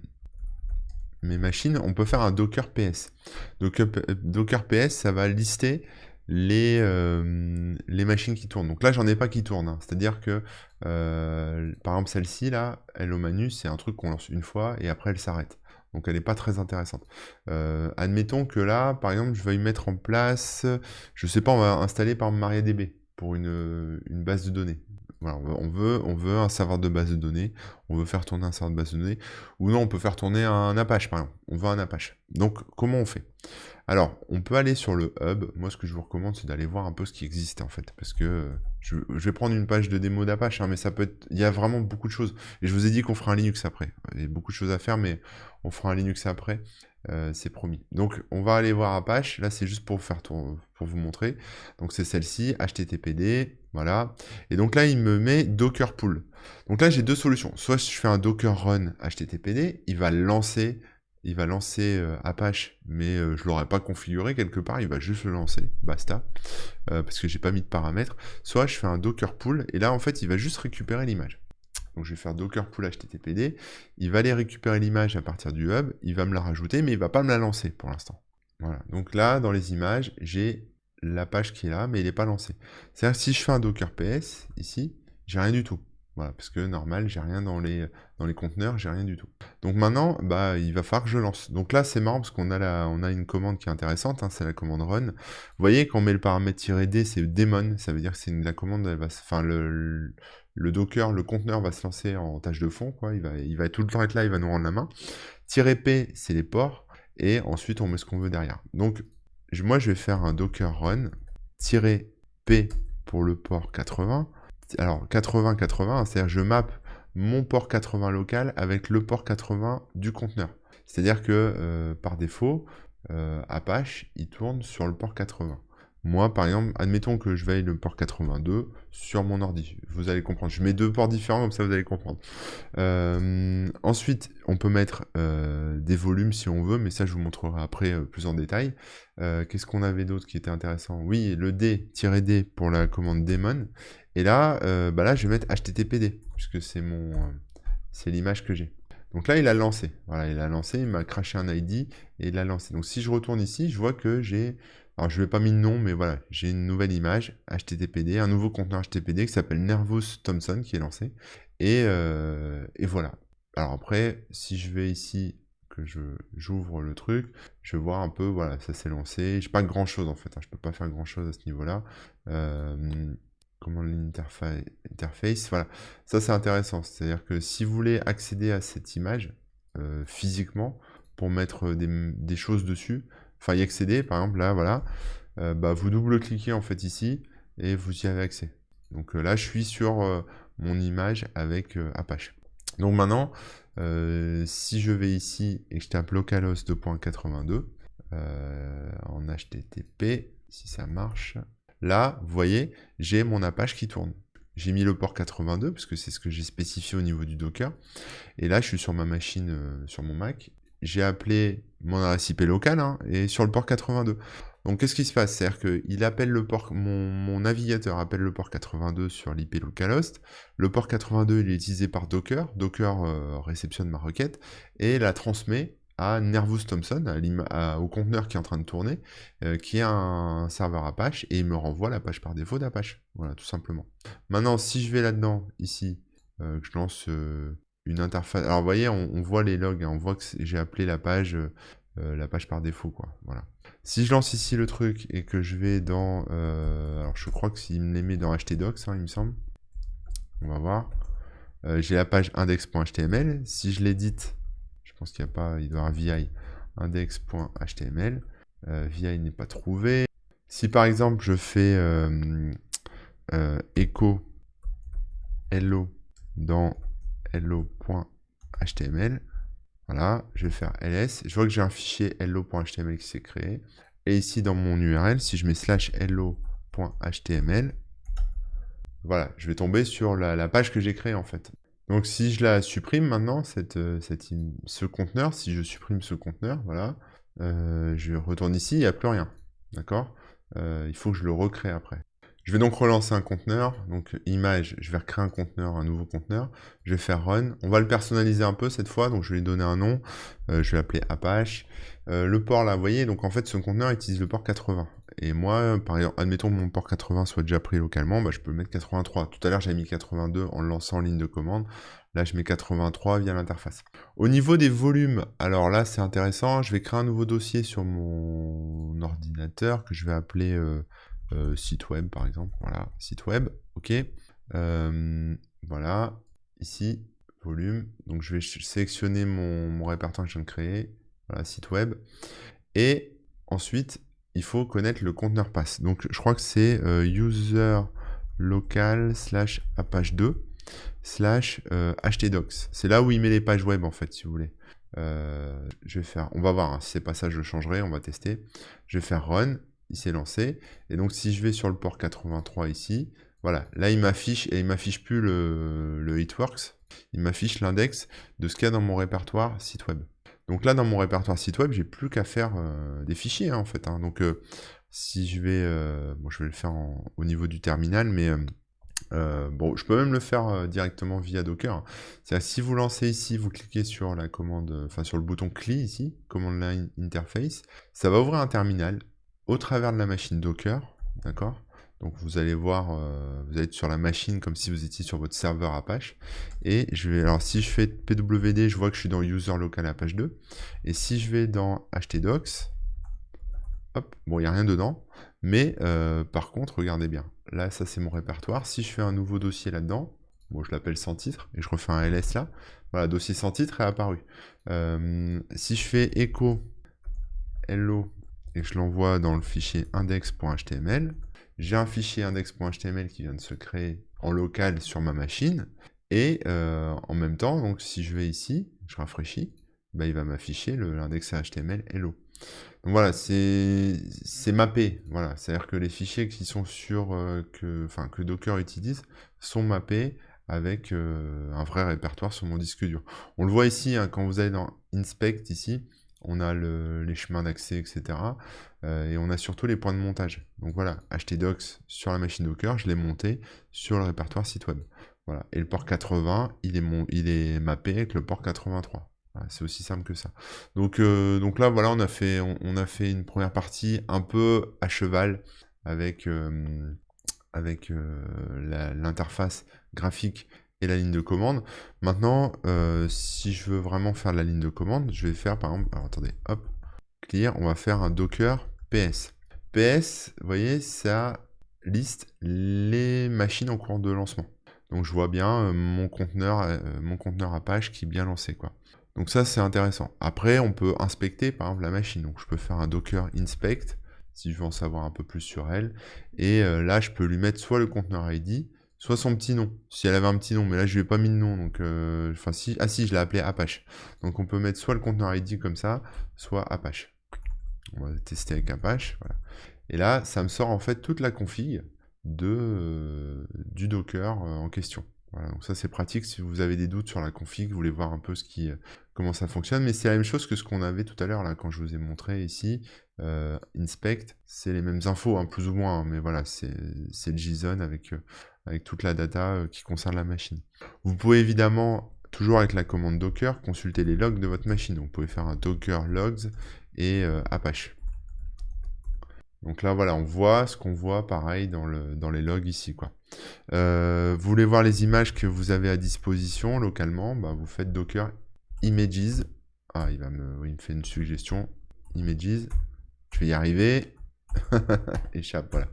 machines, on peut faire un Docker PS. Docker PS, ça va lister les machines qui tournent. Donc là, j'en ai pas qui tournent, hein. C'est-à-dire que, par exemple, celle-ci, là, Hello Manu, c'est un truc qu'on lance une fois et après, elle s'arrête. Donc elle n'est pas très intéressante. Admettons que là, par exemple, je vais y mettre en place, je sais pas, on va installer par MariaDB pour une base de données. Voilà, on veut un serveur de base de données, on veut faire tourner un serveur de base de données, ou non, on peut faire tourner un Apache, par exemple. On veut un Apache. Donc, comment on fait? Alors, on peut aller sur le hub. Moi, ce que je vous recommande, c'est d'aller voir un peu ce qui existe, en fait. Parce que je vais prendre une page de démo d'Apache, hein, mais ça peut être... Il y a vraiment beaucoup de choses. Et je vous ai dit qu'on fera un Linux après. Il y a beaucoup de choses à faire, mais on fera un Linux après. c'est promis. Donc, on va aller voir Apache. Là, c'est juste pour vous montrer. Donc, c'est celle-ci, HTTPD, voilà. Et donc là, il me met Docker Pull. Donc là, j'ai deux solutions. Soit je fais un Docker Run HTTPD, il va lancer Apache, mais je ne l'aurais pas configuré quelque part, il va juste le lancer, basta, parce que j'ai pas mis de paramètres. Soit je fais un Docker Pull, et là, en fait, il va juste récupérer l'image. Donc je vais faire Docker Pull HTTPD, il va aller récupérer l'image à partir du hub, il va me la rajouter, mais il va pas me la lancer pour l'instant. Voilà, donc là, dans les images, j'ai la page qui est là, mais il n'est pas lancé. C'est-à-dire que si je fais un Docker PS, ici, j'ai rien du tout. Voilà, parce que normal, j'ai rien dans les conteneurs, j'ai rien du tout. Donc maintenant, bah, il va falloir que je lance. Donc là, c'est marrant parce qu'on a une commande qui est intéressante, hein, c'est la commande run. Vous voyez, quand on met le paramètre -d, c'est daemon, ça veut dire que c'est la commande, elle va, enfin le Docker, le conteneur va se lancer en tâche de fond, quoi. Il va tout le temps être là, il va nous rendre la main. -p, c'est les ports, et ensuite on met ce qu'on veut derrière. Donc moi, je vais faire un Docker run -p pour le port 80. Alors 80-80, c'est-à-dire je map mon port 80 local avec le port 80 du conteneur. C'est-à-dire que par défaut, Apache, il tourne sur le port 80. Moi, par exemple, admettons que je veille le port 82 sur mon ordi. Vous allez comprendre. Je mets deux ports différents, comme ça vous allez comprendre. Ensuite, on peut mettre des volumes si on veut, mais ça, je vous montrerai après plus en détail. Qu'est-ce qu'on avait d'autre qui était intéressant? Oui, le D-D pour la commande daemon. Et là, là, je vais mettre HTTPD, puisque c'est l'image que j'ai. Donc là, il a lancé. Voilà, il a lancé, il m'a craché un ID et il a lancé. Donc si je retourne ici, je vois que j'ai... Alors je ne vais pas mis de nom, mais voilà, j'ai une nouvelle image HTTPD, un nouveau conteneur HTTPD qui s'appelle Nervous Thompson qui est lancé. Et voilà. Alors après, si je vais ici, que j'ouvre le truc, je vois un peu, voilà, ça s'est lancé. Je n'ai pas grand chose en fait, hein, je ne peux pas faire grand chose à ce niveau-là. Comment l'interface, voilà. Ça c'est intéressant, c'est-à-dire que si vous voulez accéder à cette image physiquement, pour mettre des choses dessus, enfin y accéder, par exemple là, voilà, vous double-cliquez en fait ici, et vous y avez accès. Donc là, je suis sur mon image avec Apache. Donc maintenant, si je vais ici et que je tape localhost 2.82 en HTTP, si ça marche, là, vous voyez, j'ai mon Apache qui tourne. J'ai mis le port 82, parce que c'est ce que j'ai spécifié au niveau du Docker. Et là, je suis sur ma machine, sur mon Mac. J'ai appelé mon adresse IP locale, hein, et sur le port 82. Donc, qu'est-ce qui se passe? C'est-à-dire qu'il appelle le port, mon navigateur appelle le port 82 sur l'IP localhost. Le port 82, il est utilisé par Docker. Docker réceptionne ma requête et la transmet à Nervous Thompson, au conteneur qui est en train de tourner, qui est un serveur Apache, et il me renvoie la page par défaut d'Apache. Voilà, tout simplement. Maintenant, si je vais là-dedans, ici, que je lance une interface... Alors, vous voyez, on voit les logs, hein, on voit que j'ai appelé la page par défaut, quoi. Voilà. Si je lance ici le truc, et que je vais dans... alors, je crois que s'il me les met dans htdocs, hein, il me semble. On va voir. J'ai la page index.html. Si je l'édite... Je pense qu'il n'y a pas, il doit y avoir vi index.html. Vi n'est pas trouvé. Si par exemple je fais echo hello dans hello.html, voilà, je vais faire ls. Je vois que j'ai un fichier hello.html qui s'est créé. Et ici dans mon URL, si je mets /hello.html, voilà, je vais tomber sur la page que j'ai créée en fait. Donc si je la supprime maintenant, ce conteneur, si je supprime ce conteneur, voilà, je retourne ici, il n'y a plus rien, d'accord? Il faut que je le recrée après. Je vais donc relancer un conteneur, donc image, je vais recréer un conteneur, un nouveau conteneur, je vais faire run, on va le personnaliser un peu cette fois, donc je vais lui donner un nom, je vais l'appeler Apache. Le port là, vous voyez, donc en fait ce conteneur utilise le port 80. Et moi, par exemple, admettons que mon port 80 soit déjà pris localement, je peux mettre 83. Tout à l'heure, j'avais mis 82 en le lançant en ligne de commande. Là, je mets 83 via l'interface. Au niveau des volumes, alors là, c'est intéressant. Je vais créer un nouveau dossier sur mon ordinateur que je vais appeler site web, par exemple. Voilà, site web, ok. Voilà, ici, volume. Donc, je vais sélectionner mon répertoire que je viens de créer. Voilà, site web. Et ensuite, il faut connaître le conteneur path. Donc, je crois que c'est user local /apache2 /htdocs. C'est là où il met les pages web, en fait, si vous voulez. Je vais faire, on va voir, hein, si c'est pas ça, je le changerai, on va tester. Je vais faire run, il s'est lancé. Et donc, si je vais sur le port 83 ici, voilà, là, il m'affiche, et il m'affiche plus le Hitworks, il m'affiche l'index de ce qu'il y a dans mon répertoire site web. Donc là, dans mon répertoire site web, j'ai plus qu'à faire des fichiers, hein, en fait. Hein. Donc, si je vais, bon, je vais le faire au niveau du terminal, mais bon, je peux même le faire directement via Docker. C'est-à-dire, si vous lancez ici, vous cliquez sur la commande, enfin sur le bouton CLI ici, Command Line Interface, ça va ouvrir un terminal au travers de la machine Docker, d'accord? Donc vous allez voir, vous allez être sur la machine comme si vous étiez sur votre serveur Apache. Et je vais, alors si je fais pwd, je vois que je suis dans User Local Apache 2. Et si je vais dans htdocs, hop, bon, il n'y a rien dedans. Mais par contre, regardez bien. Là, ça c'est mon répertoire. Si je fais un nouveau dossier là-dedans, bon, je l'appelle sans titre, et je refais un ls là, voilà, dossier sans titre est apparu. Si je fais echo hello et que je l'envoie dans le fichier index.html, j'ai un fichier index.html qui vient de se créer en local sur ma machine, et en même temps, donc si je vais ici, je rafraîchis, bah, il va m'afficher l'index HTML hello. Donc voilà, c'est mappé, voilà, c'est-à-dire que les fichiers qui sont sur, que Docker utilise sont mappés avec un vrai répertoire sur mon disque dur. On le voit ici, hein, quand vous allez dans Inspect ici, on a les chemins d'accès, etc. Et on a surtout les points de montage. Donc voilà, htdocs sur la machine Docker, je l'ai monté sur le répertoire site web. Voilà. Et le port 80, il est mappé avec le port 83. Voilà, c'est aussi simple que ça. Donc là, voilà, on a fait une première partie un peu à cheval avec, l'interface graphique et la ligne de commande. Maintenant, si je veux vraiment faire la ligne de commande, je vais faire par exemple, alors attendez, hop, clear, on va faire un docker ps. ps, vous voyez, ça liste les machines en cours de lancement. Donc je vois bien mon conteneur Apache qui est bien lancé, quoi. Donc ça, c'est intéressant. Après, on peut inspecter, par exemple, la machine. Donc je peux faire un docker inspect, si je veux en savoir un peu plus sur elle. Et là, je peux lui mettre soit le conteneur ID, soit son petit nom, si elle avait un petit nom. Mais là, je lui ai pas mis de nom. Donc, enfin, si, ah si, je l'ai appelé Apache. Donc on peut mettre soit le conteneur ID comme ça, soit Apache. On va tester avec Apache, voilà. Et là, ça me sort en fait toute la config du Docker en question. Voilà, donc ça c'est pratique si vous avez des doutes sur la config, vous voulez voir un peu comment ça fonctionne, mais c'est la même chose que ce qu'on avait tout à l'heure là quand je vous ai montré ici. Inspect, c'est les mêmes infos, hein, plus ou moins, hein, mais voilà, c'est le JSON avec toute la data qui concerne la machine. Vous pouvez évidemment, toujours avec la commande Docker, consulter les logs de votre machine. Donc, vous pouvez faire un Docker logs et Apache. Donc là, voilà, on voit ce qu'on voit pareil dans les logs ici, quoi. Vous voulez voir les images que vous avez à disposition localement, bah, vous faites Docker Images. Ah, il me fait une suggestion. Images. Je vais y arriver. Échappe, voilà.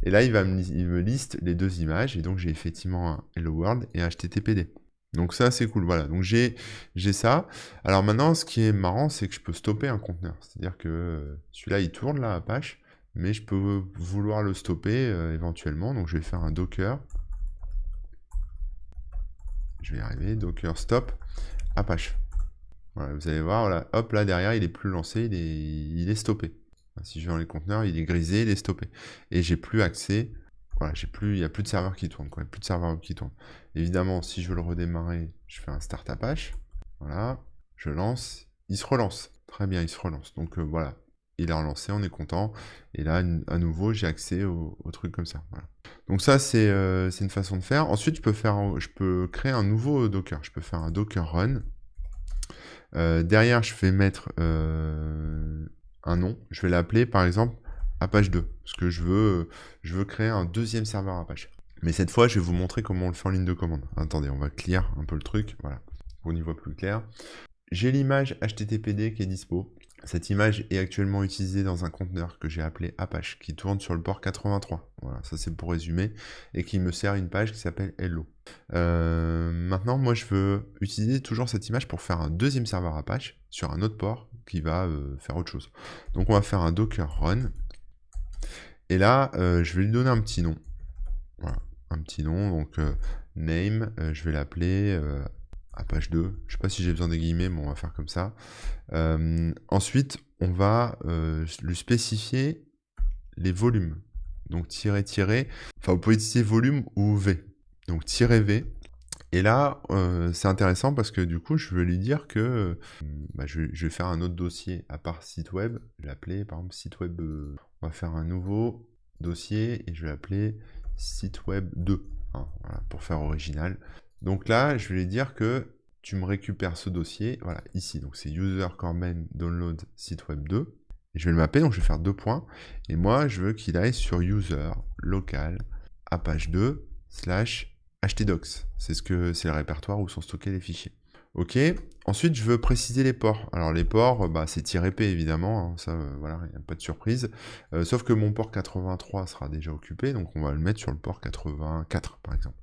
Et là, il me liste les deux images. Et donc, j'ai effectivement un Hello World et un HTTPD. Donc ça, c'est cool. Voilà, donc j'ai ça. Alors maintenant, ce qui est marrant, c'est que je peux stopper un conteneur. C'est-à-dire que celui-là, il tourne là, Apache. Mais je peux vouloir le stopper éventuellement. Donc je vais faire un Docker. Je vais y arriver. Docker stop Apache. Voilà, vous allez voir, voilà, hop, là derrière, il est plus lancé, il est stoppé. Si je vais dans les conteneurs, il est grisé, il est stoppé. Et j'ai plus accès. Voilà, il n'y a plus de serveur qui tourne, quoi. Plus de serveur qui tourne. Évidemment, si je veux le redémarrer, je fais un start Apache. Voilà, je lance, il se relance. Très bien, il se relance. Donc voilà, il est relancé, on est content. Et là, à nouveau, j'ai accès au truc comme ça. Voilà. Donc ça, c'est une façon de faire. Ensuite, je peux créer un nouveau Docker. Je peux faire un Docker run. Derrière, je vais mettre un nom. Je vais l'appeler, par exemple, Apache 2. Parce que je veux créer un deuxième serveur Apache. Mais cette fois, je vais vous montrer comment on le fait en ligne de commande. Attendez, on va clear un peu le truc. Voilà, pour qu'on y voit plus clair. J'ai l'image HTTPD qui est dispo. Cette image est actuellement utilisée dans un conteneur que j'ai appelé Apache, qui tourne sur le port 83. Voilà, ça c'est pour résumer, et qui me sert une page qui s'appelle Hello. Maintenant, moi je veux utiliser toujours cette image pour faire un deuxième serveur Apache sur un autre port qui va faire autre chose. Donc on va faire un Docker run, et là je vais lui donner un petit nom. Voilà, un petit nom, donc name, je vais l'appeler à page 2. Je sais pas si j'ai besoin des guillemets, mais on va faire comme ça. Ensuite, on va lui spécifier les volumes. Donc tiret, enfin vous pouvez utiliser volume ou V. Donc -V. Et là, c'est intéressant parce que du coup, je vais lui dire que je vais faire un autre dossier à part site web. Je vais l'appeler par exemple site web. On va faire un nouveau dossier et je vais l'appeler site web 2. Hein, voilà, pour faire original. Donc là, je vais lui dire que tu me récupères ce dossier, voilà, ici. Donc c'est user core main download site web 2. Et je vais le mapper, donc je vais faire 2 points. Et moi, je veux qu'il aille sur user local à page 2 slash htdocs. C'est le répertoire où sont stockés les fichiers. Ok. Ensuite, je veux préciser les ports. Alors les ports, c'est "-p" évidemment, hein, ça, voilà, il n'y a pas de surprise. Sauf que mon port 83 sera déjà occupé, donc on va le mettre sur le port 84 par exemple.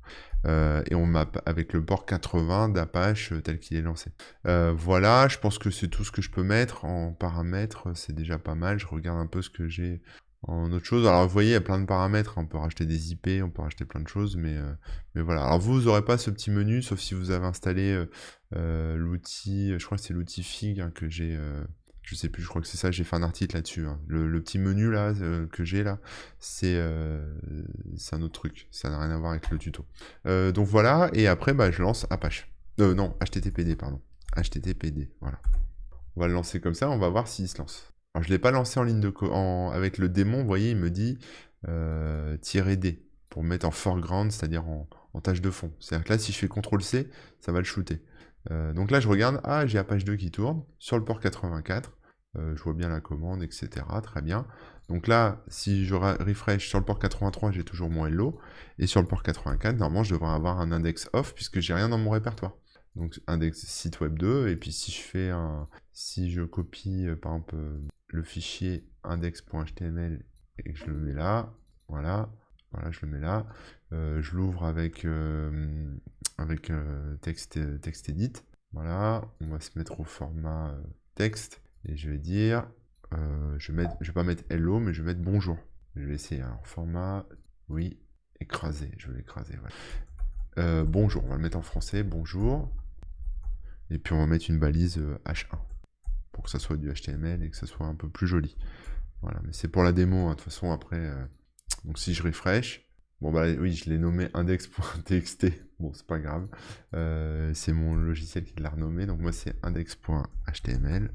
Et on map avec le port 80 d'Apache tel qu'il est lancé. Voilà, je pense que c'est tout ce que je peux mettre en paramètres, c'est déjà pas mal. Je regarde un peu ce que j'ai en autre chose. Alors vous voyez, il y a plein de paramètres, on peut rajouter des IP, on peut rajouter plein de choses, mais voilà. Alors vous n'aurez pas ce petit menu, sauf si vous avez installé l'outil, je crois que c'est l'outil Fig hein, que j'ai... je sais plus, je crois que c'est ça, j'ai fait un article là-dessus. Hein. Le petit menu là que j'ai là, c'est un autre truc, ça n'a rien à voir avec le tuto. Donc voilà, et après je lance Apache. Non, HTTPD, pardon. HTTPD, voilà. On va le lancer comme ça, on va voir s'il se lance. Alors je ne l'ai pas lancé en ligne de avec le démon, vous voyez, il me dit -D pour mettre en foreground, c'est-à-dire en tâche de fond. C'est-à-dire que là, si je fais CTRL-C, ça va le shooter. Donc là, je regarde, j'ai Apache 2 qui tourne sur le port 84. Je vois bien la commande, etc. Très bien. Donc là, si je refresh sur le port 83, j'ai toujours mon hello. Et sur le port 84, normalement, je devrais avoir un index off puisque j'ai rien dans mon répertoire. Donc index site web 2. Et puis si je fais si je copie par exemple le fichier index.html et que je le mets là, voilà, je le mets là. Je l'ouvre avec texte edit. Voilà, on va se mettre au format texte. Et je vais dire, je vais pas mettre hello, mais je vais mettre bonjour. Je vais essayer. Alors, format, oui, écraser. Je vais l'écraser. Voilà. Bonjour, on va le mettre en français. Bonjour. Et puis on va mettre une balise H1 pour que ça soit du HTML et que ça soit un peu plus joli. Voilà, mais c'est pour la démo. Hein. De toute façon, après, donc si je refresh, bon oui, je l'ai nommé index.txt. Bon, c'est pas grave. C'est mon logiciel qui l'a renommé. Donc moi, c'est index.html.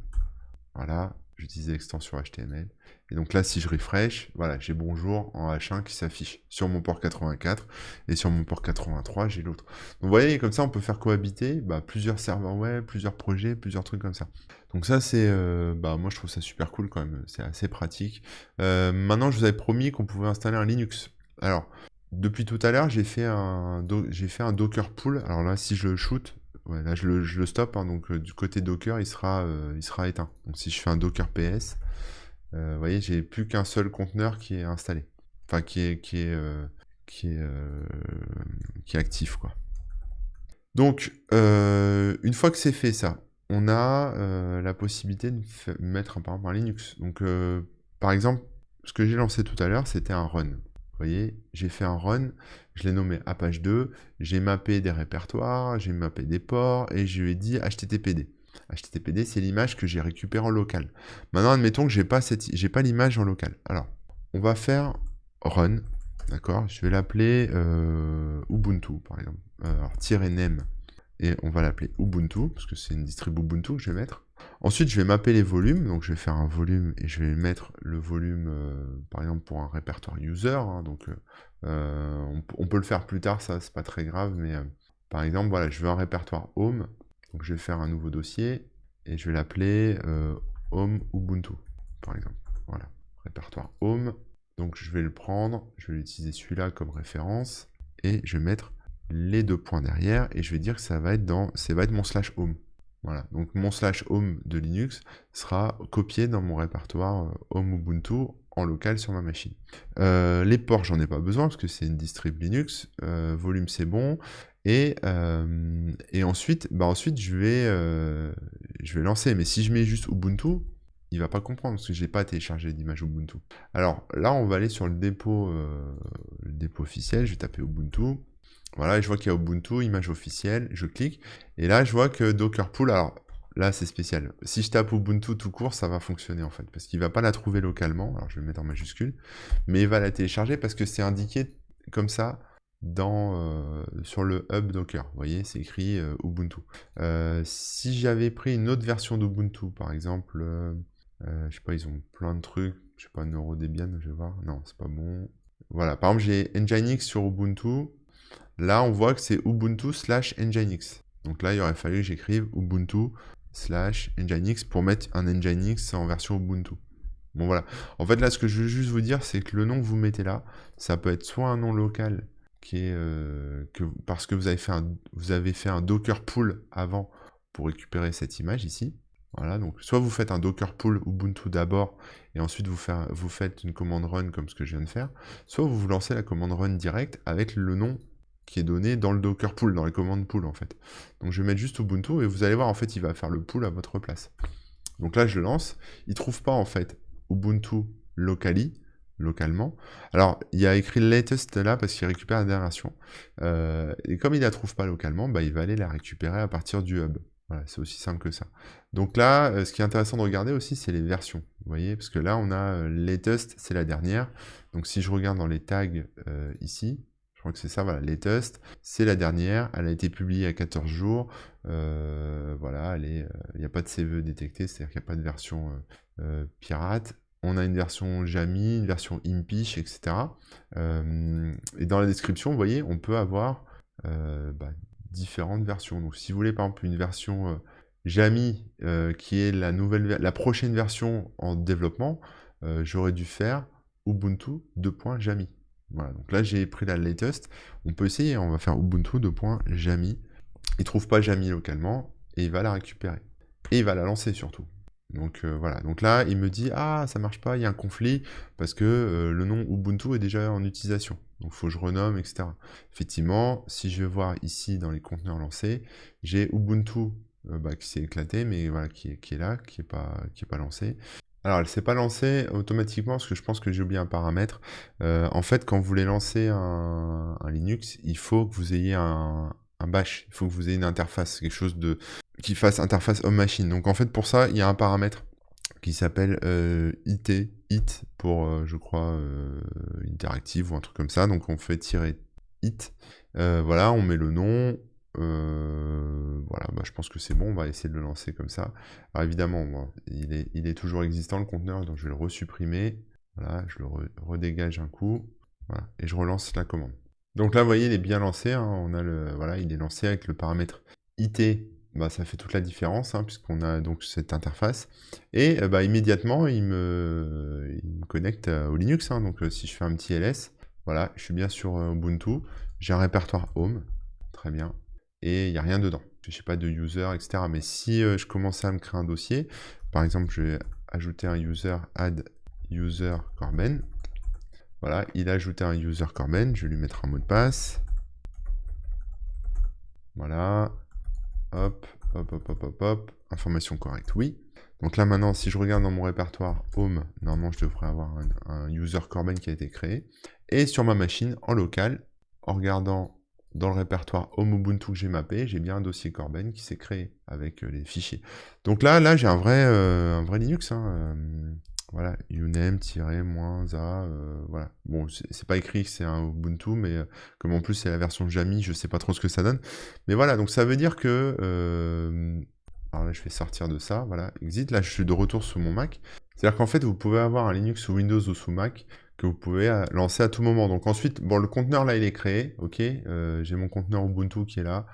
Voilà, j'utilise l'extension HTML. Et donc là, si je refresh, voilà, j'ai bonjour en H1 qui s'affiche sur mon port 84. Et sur mon port 83, j'ai l'autre. Donc vous voyez, comme ça, on peut faire cohabiter plusieurs serveurs web, plusieurs projets, plusieurs trucs comme ça. Donc ça, c'est... moi, je trouve ça super cool quand même. C'est assez pratique. Maintenant, je vous avais promis qu'on pouvait installer un Linux. Alors, depuis tout à l'heure, j'ai fait un Docker pool. Alors là, si je le shoot... Ouais, là je le stoppe, hein, donc du côté Docker il sera éteint. Donc si je fais un Docker PS, vous voyez, j'ai plus qu'un seul conteneur qui est installé. Enfin qui est actif quoi. Donc une fois que c'est fait ça, on a la possibilité de mettre par exemple un Linux. Donc par exemple, ce que j'ai lancé tout à l'heure, c'était un run. Vous voyez, j'ai fait un run, je l'ai nommé Apache 2, j'ai mappé des répertoires, j'ai mappé des ports, et je lui ai dit HTTPD. HTTPD, c'est l'image que j'ai récupérée en local. Maintenant, admettons que j'ai pas l'image en local. Alors, on va faire run, d'accord? Je vais l'appeler Ubuntu, par exemple. Alors, -name, et on va l'appeler Ubuntu, parce que c'est une distrib Ubuntu que je vais mettre. Ensuite, je vais mapper les volumes, donc je vais faire un volume et je vais mettre le volume, par exemple, pour un répertoire user. Hein, donc, on peut le faire plus tard, ça, c'est pas très grave, mais par exemple, voilà, je veux un répertoire home, donc je vais faire un nouveau dossier et je vais l'appeler home Ubuntu, par exemple. Voilà, répertoire home. Donc, je vais le prendre, je vais utiliser celui-là comme référence et je vais mettre les 2 points derrière et je vais dire que ça va être mon /home. Voilà, donc mon /home de Linux sera copié dans mon répertoire home Ubuntu en local sur ma machine. Les ports, j'en ai pas besoin parce que c'est une distrib Linux. Volume, c'est bon. Et ensuite, je vais lancer. Mais si je mets juste Ubuntu, il va pas comprendre parce que j'ai pas téléchargé d'image Ubuntu. Alors là, on va aller sur le dépôt officiel. Je vais taper Ubuntu. Voilà, et je vois qu'il y a Ubuntu, image officielle, je clique, et là je vois que Docker Pool, alors là c'est spécial. Si je tape Ubuntu tout court, ça va fonctionner en fait, parce qu'il va pas la trouver localement, alors je vais le mettre en majuscule, mais il va la télécharger parce que c'est indiqué comme ça sur le hub Docker. Vous voyez, c'est écrit Ubuntu. Si j'avais pris une autre version d'Ubuntu, par exemple, je sais pas, ils ont plein de trucs, je sais pas, NeuroDebian, je vais voir, non, c'est pas bon. Voilà, par exemple, j'ai Nginx sur Ubuntu. Là, on voit que c'est Ubuntu /Nginx. Donc là, il aurait fallu que j'écrive Ubuntu /Nginx pour mettre un Nginx en version Ubuntu. Bon, voilà. En fait, là, ce que je veux juste vous dire, c'est que le nom que vous mettez là, ça peut être soit un nom local, qui est parce que vous avez fait un Docker pool avant pour récupérer cette image ici. Voilà, donc soit vous faites un Docker pool Ubuntu d'abord, et ensuite vous faites une commande run comme ce que je viens de faire, soit vous lancez la commande run direct avec le nom qui est donné dans le Docker pool, dans les commandes pool en fait. Donc je vais mettre juste Ubuntu, et vous allez voir, en fait, il va faire le pool à votre place. Donc là, je le lance, il ne trouve pas en fait Ubuntu localement. Alors, il y a écrit latest là parce qu'il récupère la dernière version. Et comme il ne la trouve pas localement, bah, il va aller la récupérer à partir du hub. Voilà, c'est aussi simple que ça. Donc là, ce qui est intéressant de regarder aussi, c'est les versions. Vous voyez, parce que là, on a latest, c'est la dernière. Donc si je regarde dans les tags ici, je crois que c'est ça, voilà, latest, c'est la dernière. Elle a été publiée à 14 jours. Voilà, il n'y a pas de CVE détecté, c'est-à-dire qu'il n'y a pas de version pirate. On a une version Jami, une version Impish, etc. Et dans la description, vous voyez, on peut avoir différentes versions. Donc si vous voulez par exemple une version Jami qui est la prochaine version en développement, j'aurais dû faire Ubuntu 2.jami. Voilà, donc là j'ai pris la latest. On peut essayer, on va faire Ubuntu 2.jami. Il trouve pas Jami localement et il va la récupérer. Et il va la lancer surtout. Donc voilà, donc là il me dit ah ça marche pas, il y a un conflit parce que le nom Ubuntu est déjà en utilisation, donc il faut que je renomme, etc. Effectivement, si je vais voir ici dans les conteneurs lancés, j'ai Ubuntu qui s'est éclaté, mais voilà, qui est là, qui est pas lancé. Alors elle s'est pas lancée automatiquement parce que je pense que j'ai oublié un paramètre. En fait, quand vous voulez lancer un Linux, il faut que vous ayez un bash, il faut que vous ayez une interface, quelque chose qui fasse interface home machine. Donc en fait pour ça, il y a un paramètre qui s'appelle it pour je crois interactive ou un truc comme ça. Donc on fait -it. Voilà, on met le nom. Voilà, je pense que c'est bon, on va essayer de le lancer comme ça. Alors évidemment, bon, il est toujours existant le conteneur, donc je vais le resupprimer. Voilà, je le redégage un coup. Voilà, et je relance la commande. Donc là, vous voyez, il est bien lancé. Hein, voilà, il est lancé avec le paramètre IT. Ça fait toute la différence, hein, puisqu'on a donc cette interface. Et immédiatement, il me connecte au Linux. Hein, donc si je fais un petit ls, voilà, je suis bien sur Ubuntu. J'ai un répertoire home. Très bien. Et il n'y a rien dedans. Je n'ai pas de user, etc. Mais si je commençais à me créer un dossier, par exemple, je vais ajouter un user, add user Corben. Voilà, il a ajouté un user Corben, je vais lui mettre un mot de passe. Voilà, hop, information correcte, oui. Donc là maintenant, si je regarde dans mon répertoire Home, normalement je devrais avoir un user Corben qui a été créé. Et sur ma machine, en local, en regardant dans le répertoire Home Ubuntu que j'ai mappé, j'ai bien un dossier Corben qui s'est créé avec les fichiers. Donc là j'ai un vrai Linux, hein, voilà, uname--a, voilà. Bon, c'est pas écrit que c'est un Ubuntu, mais comme en plus c'est la version Jami, je sais pas trop ce que ça donne. Mais voilà, donc ça veut dire que... alors là, je vais sortir de ça, voilà, exit. Là, je suis de retour sous mon Mac. C'est-à-dire qu'en fait, vous pouvez avoir un Linux sous Windows ou sous Mac que vous pouvez lancer à tout moment. Donc ensuite, bon, le conteneur, là, il est créé, ok. J'ai mon conteneur Ubuntu qui est là.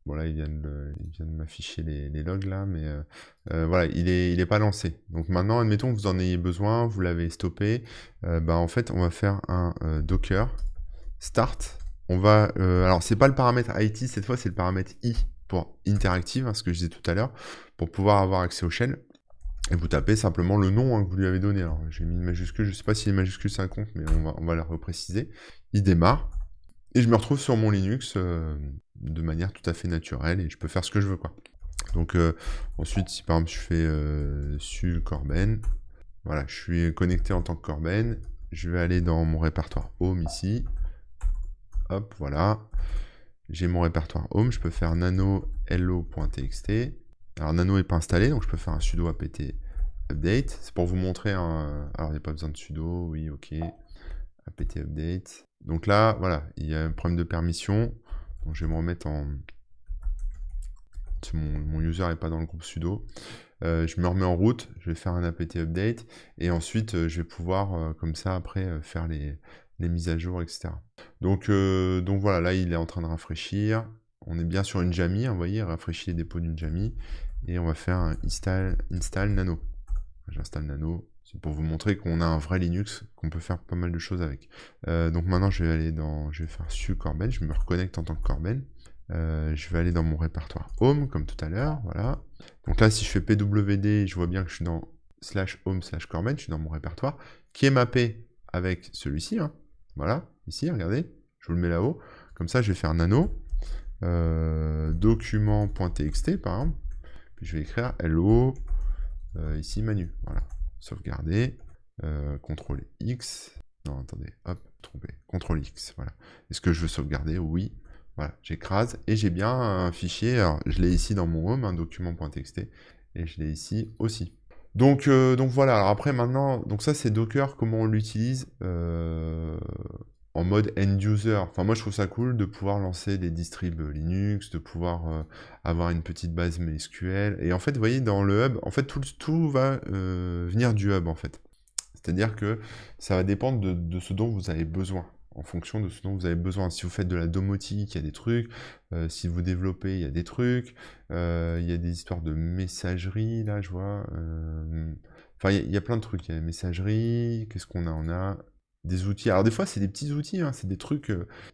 Bon là, il vient de m'afficher les logs là, mais voilà, il est pas lancé. Donc maintenant, admettons que vous en ayez besoin, vous l'avez stoppé, en fait, on va faire un docker start. On va, alors c'est pas le paramètre IT cette fois, c'est le paramètre I pour interactive, hein, ce que je disais tout à l'heure, pour pouvoir avoir accès au shell. Et vous tapez simplement le nom hein, que vous lui avez donné. Alors j'ai mis une majuscule, je sais pas si les majuscules c'est un compte, mais on va la repréciser. Il démarre. Et je me retrouve sur mon Linux de manière tout à fait naturelle et je peux faire ce que je veux, quoi. Donc ensuite, si par exemple je fais su Corben, voilà, je suis connecté en tant que Corben, je vais aller dans mon répertoire Home ici, Hop, voilà. J'ai mon répertoire home, je peux faire nano hello.txt. Alors nano n'est pas installé, donc je peux faire un sudo apt update. C'est pour vous montrer un... Alors il n'y a pas besoin de sudo, oui, ok. Apt update. Donc là, voilà, il y a un problème de permission. Donc je vais me remettre en... Mon user n'est pas dans le groupe sudo. Je me remets en route, je vais faire un apt update. Et ensuite, je vais pouvoir, comme ça, après, faire les mises à jour, etc. Donc voilà, là, il est en train de rafraîchir. On est bien sur une Jammy, hein, vous voyez, il rafraîchit les dépôts d'une Jammy. Et on va faire un install nano. J'installe nano. C'est pour vous montrer qu'on a un vrai Linux, qu'on peut faire pas mal de choses avec. Donc maintenant, je vais faire su Corben, je me reconnecte en tant que Corben. Je vais aller dans mon répertoire home, comme tout à l'heure, voilà. Donc là, si je fais pwd, je vois bien que je suis dans /home/Corben, je suis dans mon répertoire, qui est mappé avec celui-ci, hein. Voilà, ici, regardez, je vous le mets là-haut. Comme ça, je vais faire nano, document.txt, par exemple, puis je vais écrire hello, ici, manu, voilà. Sauvegarder, CTRL X, non, attendez, hop, trompé, CTRL X, voilà. Est-ce que je veux sauvegarder? Oui. Voilà, j'écrase, et j'ai bien un fichier, alors je l'ai ici dans mon home, un document.txt, et je l'ai ici aussi. Donc voilà, alors après maintenant, donc ça c'est Docker, comment on l'utilise en mode end-user. Enfin moi je trouve ça cool de pouvoir lancer des distribs Linux, de pouvoir avoir une petite base MySQL, et en fait vous voyez dans le hub, en fait tout va venir du hub en fait. C'est-à-dire que ça va dépendre de ce dont vous avez besoin, en fonction de ce dont vous avez besoin. Si vous faites de la domotique, il y a des trucs. Si vous développez, il y a des trucs. Il y a des histoires de messagerie, là, je vois. Enfin, il y a plein de trucs. Il y a la messagerie. Qu'est-ce qu'on a? On a des outils. Alors, des fois, c'est des petits outils. Hein, c'est des trucs...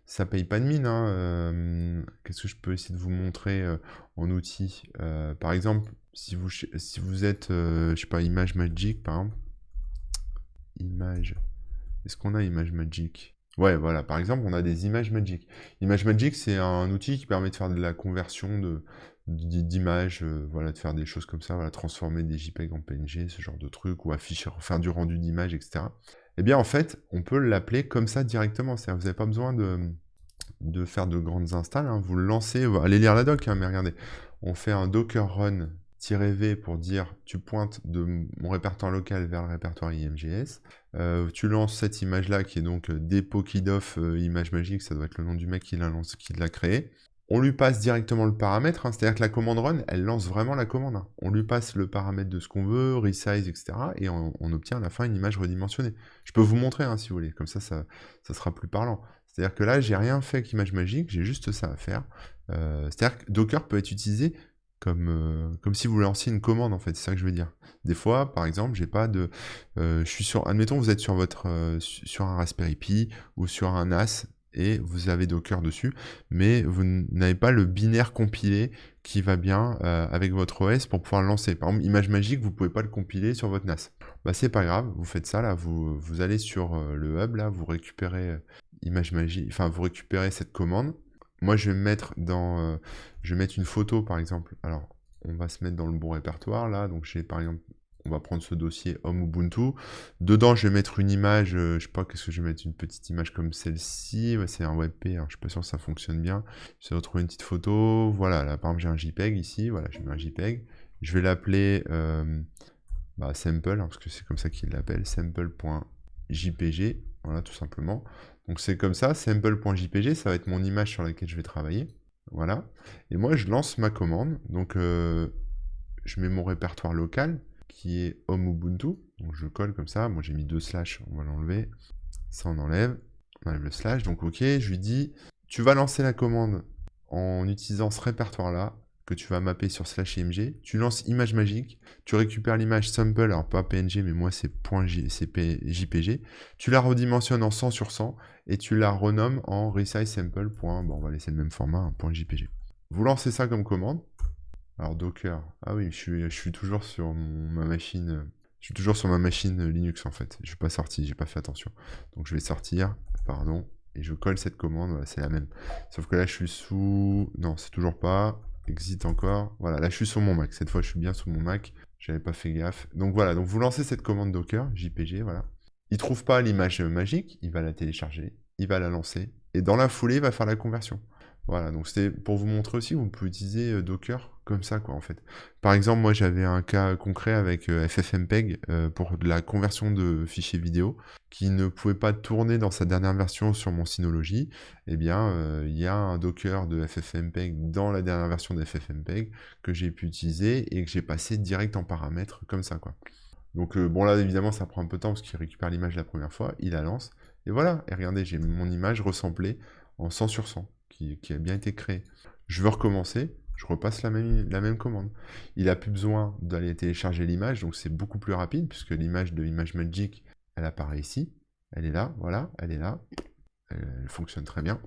ça paye pas de mine. Hein, qu'est-ce que je peux essayer de vous montrer en outils? Par exemple, si vous êtes, je sais pas, ImageMagick, par exemple. Image. Est-ce qu'on a ImageMagick? Ouais, voilà, par exemple, on a des ImageMagick. ImageMagick, c'est un outil qui permet de faire de la conversion d'images, voilà, de faire des choses comme ça, voilà, transformer des JPEG en PNG, ce genre de trucs, ou afficher, faire du rendu d'image, etc. Eh bien, en fait, on peut l'appeler comme ça directement. C'est-à-dire, vous n'avez pas besoin de faire de grandes installs, hein. Vous le lancez, allez lire la doc, hein, mais regardez, on fait un docker run -v pour dire tu pointes de mon répertoire local vers le répertoire IMGS. Tu lances cette image-là qui est donc depot-kid-off ImageMagick, ça doit être le nom du mec qui l'a créé. On lui passe directement le paramètre, hein, c'est-à-dire que la commande run, elle lance vraiment la commande. Hein. On lui passe le paramètre de ce qu'on veut, resize, etc. Et on obtient à la fin une image redimensionnée. Je peux vous montrer hein, si vous voulez, comme ça sera plus parlant. C'est-à-dire que là, j'ai rien fait avec ImageMagick, j'ai juste ça à faire. C'est-à-dire que Docker peut être utilisé comme si vous lanciez une commande, en fait, c'est ça que je veux dire. Des fois, par exemple, j'ai pas de... je suis sur... Admettons, vous êtes sur sur un Raspberry Pi ou sur un NAS, et vous avez Docker dessus, mais vous n'avez pas le binaire compilé qui va bien avec votre OS pour pouvoir le lancer. Par exemple, ImageMagick, vous pouvez pas le compiler sur votre NAS. Bah, c'est pas grave, vous faites ça, là, vous allez sur le hub, là, vous récupérez ImageMagick, enfin, vous récupérez cette commande. Moi, je vais me mettre dans... je vais mettre une photo, par exemple. Alors, on va se mettre dans le bon répertoire, là. Donc, j'ai, par exemple, on va prendre ce dossier Home Ubuntu. Dedans, je vais mettre une image, je sais pas, qu'est-ce que je vais mettre? Une petite image comme celle-ci. Ouais, c'est un WebP, alors je suis pas sûr que ça fonctionne bien. Je vais retrouver une petite photo. Voilà, là, par exemple, j'ai un JPEG ici. Voilà, je mets un JPEG. Je vais l'appeler sample, hein, parce que c'est comme ça qu'il l'appelle. Sample.jpg. Voilà, tout simplement. Donc c'est comme ça, sample.jpg, ça va être mon image sur laquelle je vais travailler. Voilà. Et moi, je lance ma commande. Donc, je mets mon répertoire local, qui est Home Ubuntu. Donc, je colle comme ça. Moi, j'ai mis 2 slash, on va l'enlever. Ça, on enlève le slash. Donc, OK, je lui dis, tu vas lancer la commande en utilisant ce répertoire-là, que tu vas mapper sur /img, tu lances ImageMagick, tu récupères l'image sample, alors pas PNG, mais moi c'est .jpg, tu la redimensionnes en 100 sur 100, et tu la renommes en resize sample. Bon, on va laisser le même format, hein, .jpg. Vous lancez ça comme commande. Alors Docker, ah oui, je suis toujours sur ma machine, je suis toujours sur ma machine Linux en fait, je suis pas sorti, j'ai pas fait attention. Donc je vais sortir, pardon, et je colle cette commande, voilà, c'est la même. Sauf que là je suis sous, non c'est toujours pas, exit encore, voilà, là je suis sur mon Mac, cette fois je suis bien sur mon Mac, j'avais pas fait gaffe. Donc voilà, donc vous lancez cette commande Docker, JPG, voilà. Il trouve pas l'image magique, il va la télécharger, il va la lancer, et dans la foulée, il va faire la conversion. Voilà, donc c'était pour vous montrer aussi, vous pouvez utiliser Docker comme ça, quoi, en fait. Par exemple, moi, j'avais un cas concret avec FFmpeg pour de la conversion de fichiers vidéo qui ne pouvait pas tourner dans sa dernière version sur mon Synology. Eh bien, il y a un Docker de FFmpeg dans la dernière version de FFmpeg que j'ai pu utiliser et que j'ai passé direct en paramètres comme ça, quoi. Donc bon, là, évidemment, ça prend un peu de temps parce qu'il récupère l'image la première fois, il la lance, et voilà. Et regardez, j'ai mon image ressemblée en 100 sur 100, qui a bien été créée. Je veux recommencer, je repasse la même commande. Il n'a plus besoin d'aller télécharger l'image, donc c'est beaucoup plus rapide, puisque l'image de ImageMagick, elle apparaît ici, elle est là, voilà, elle est là, elle fonctionne très bien.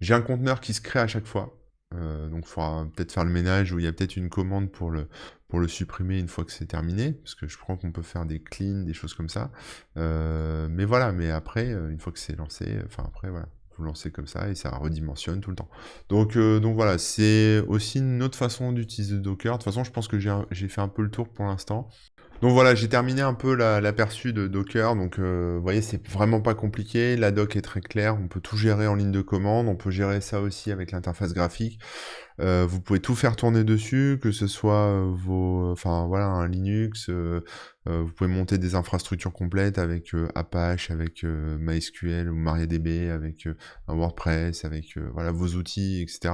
J'ai un conteneur qui se crée à chaque fois, donc il faudra peut-être faire le ménage, où il y a peut-être une commande pour le supprimer une fois que c'est terminé, parce que je crois qu'on peut faire des cleans, des choses comme ça. Mais voilà, mais après, une fois que c'est lancé, enfin après, voilà, vous lancez comme ça et ça redimensionne tout le temps. Donc voilà, c'est aussi une autre façon d'utiliser Docker. De toute façon, je pense que j'ai fait un peu le tour pour l'instant. Donc voilà, j'ai terminé un peu l'aperçu de Docker. Donc vous voyez, c'est vraiment pas compliqué. La doc est très claire. On peut tout gérer en ligne de commande. On peut gérer ça aussi avec l'interface graphique. Vous pouvez tout faire tourner dessus, que ce soit enfin voilà, un Linux. Vous pouvez monter des infrastructures complètes avec Apache, avec MySQL ou MariaDB, avec un WordPress, avec voilà vos outils, etc.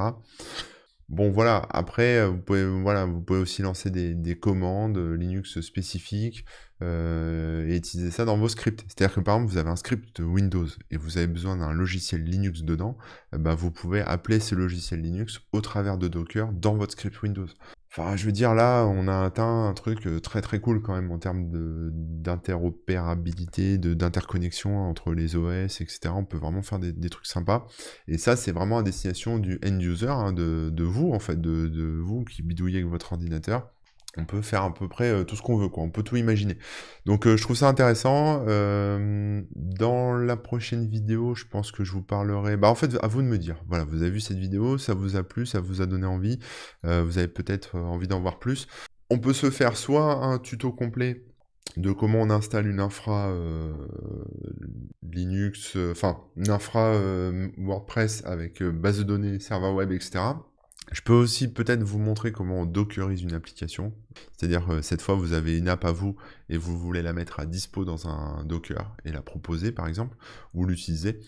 Bon voilà, après vous pouvez aussi lancer des commandes Linux spécifiques et utiliser ça dans vos scripts. C'est-à-dire que par exemple vous avez un script Windows et vous avez besoin d'un logiciel Linux dedans, bah, vous pouvez appeler ce logiciel Linux au travers de Docker dans votre script Windows. Enfin, je veux dire, là, on a atteint un truc très très cool quand même en termes d'interopérabilité, d'interconnexion entre les OS, etc. On peut vraiment faire des trucs sympas. Et ça, c'est vraiment à destination du end user, hein, de vous, en fait, de vous qui bidouillez avec votre ordinateur. On peut faire à peu près tout ce qu'on veut, quoi. On peut tout imaginer. Donc, je trouve ça intéressant. Dans la prochaine vidéo, je pense que je vous parlerai... Bah, en fait, à vous de me dire. Voilà, vous avez vu cette vidéo, ça vous a plu, ça vous a donné envie. Vous avez peut-être envie d'en voir plus. On peut se faire soit un tuto complet de comment on installe une infra Linux, enfin, une infra WordPress avec base de données, serveur web, etc. Je peux aussi peut-être vous montrer comment on dockerise une application. C'est-à-dire, cette fois, vous avez une app à vous et vous voulez la mettre à dispo dans un Docker et la proposer, par exemple, ou l'utiliser.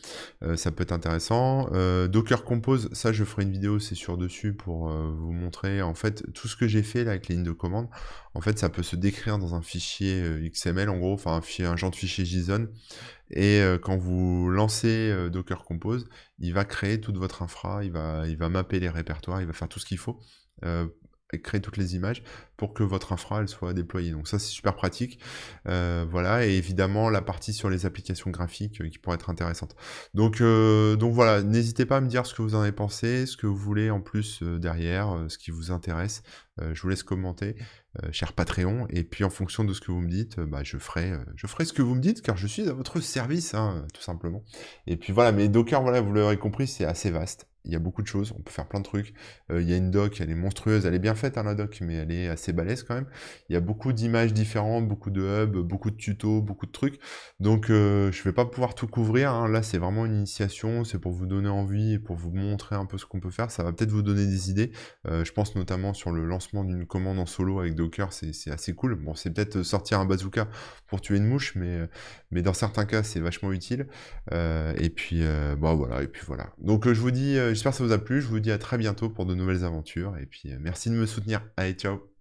Ça peut être intéressant. Docker Compose, ça, je ferai une vidéo, c'est sûr, dessus pour vous montrer, en fait, tout ce que j'ai fait là avec les lignes de commande. En fait, ça peut se décrire dans un fichier XML, en gros, enfin, un genre de fichier JSON. Et quand vous lancez Docker Compose, il va créer toute votre infra, il va mapper les répertoires, il va faire tout ce qu'il faut, et créer toutes les images pour que votre infra elle soit déployée. Donc ça c'est super pratique. Voilà, et évidemment la partie sur les applications graphiques qui pourrait être intéressante. Donc voilà, n'hésitez pas à me dire ce que vous en avez pensé, ce que vous voulez en plus derrière, ce qui vous intéresse. Je vous laisse commenter, cher Patreon, et puis en fonction de ce que vous me dites, bah, je ferai ce que vous me dites, car je suis à votre service, hein, tout simplement. Et puis voilà, mais Docker, voilà, vous l'aurez compris, c'est assez vaste. Il y a beaucoup de choses, on peut faire plein de trucs. Il y a une doc, elle est monstrueuse, elle est bien faite, hein, la doc, mais elle est assez balèze quand même. Il y a beaucoup d'images différentes, beaucoup de hubs, beaucoup de tutos, beaucoup de trucs. Donc je vais pas pouvoir tout couvrir, hein. Là c'est vraiment une initiation, c'est pour vous donner envie et pour vous montrer un peu ce qu'on peut faire. Ça va peut-être vous donner des idées. Je pense notamment sur le lancement d'une commande en solo avec Docker, c'est assez cool. Bon, c'est peut-être sortir un bazooka pour tuer une mouche, mais dans certains cas c'est vachement utile. Et puis bon voilà, et puis voilà. Donc je vous dis, j'espère que ça vous a plu, je vous dis à très bientôt pour de nouvelles aventures, et puis merci de me soutenir. Allez, ciao!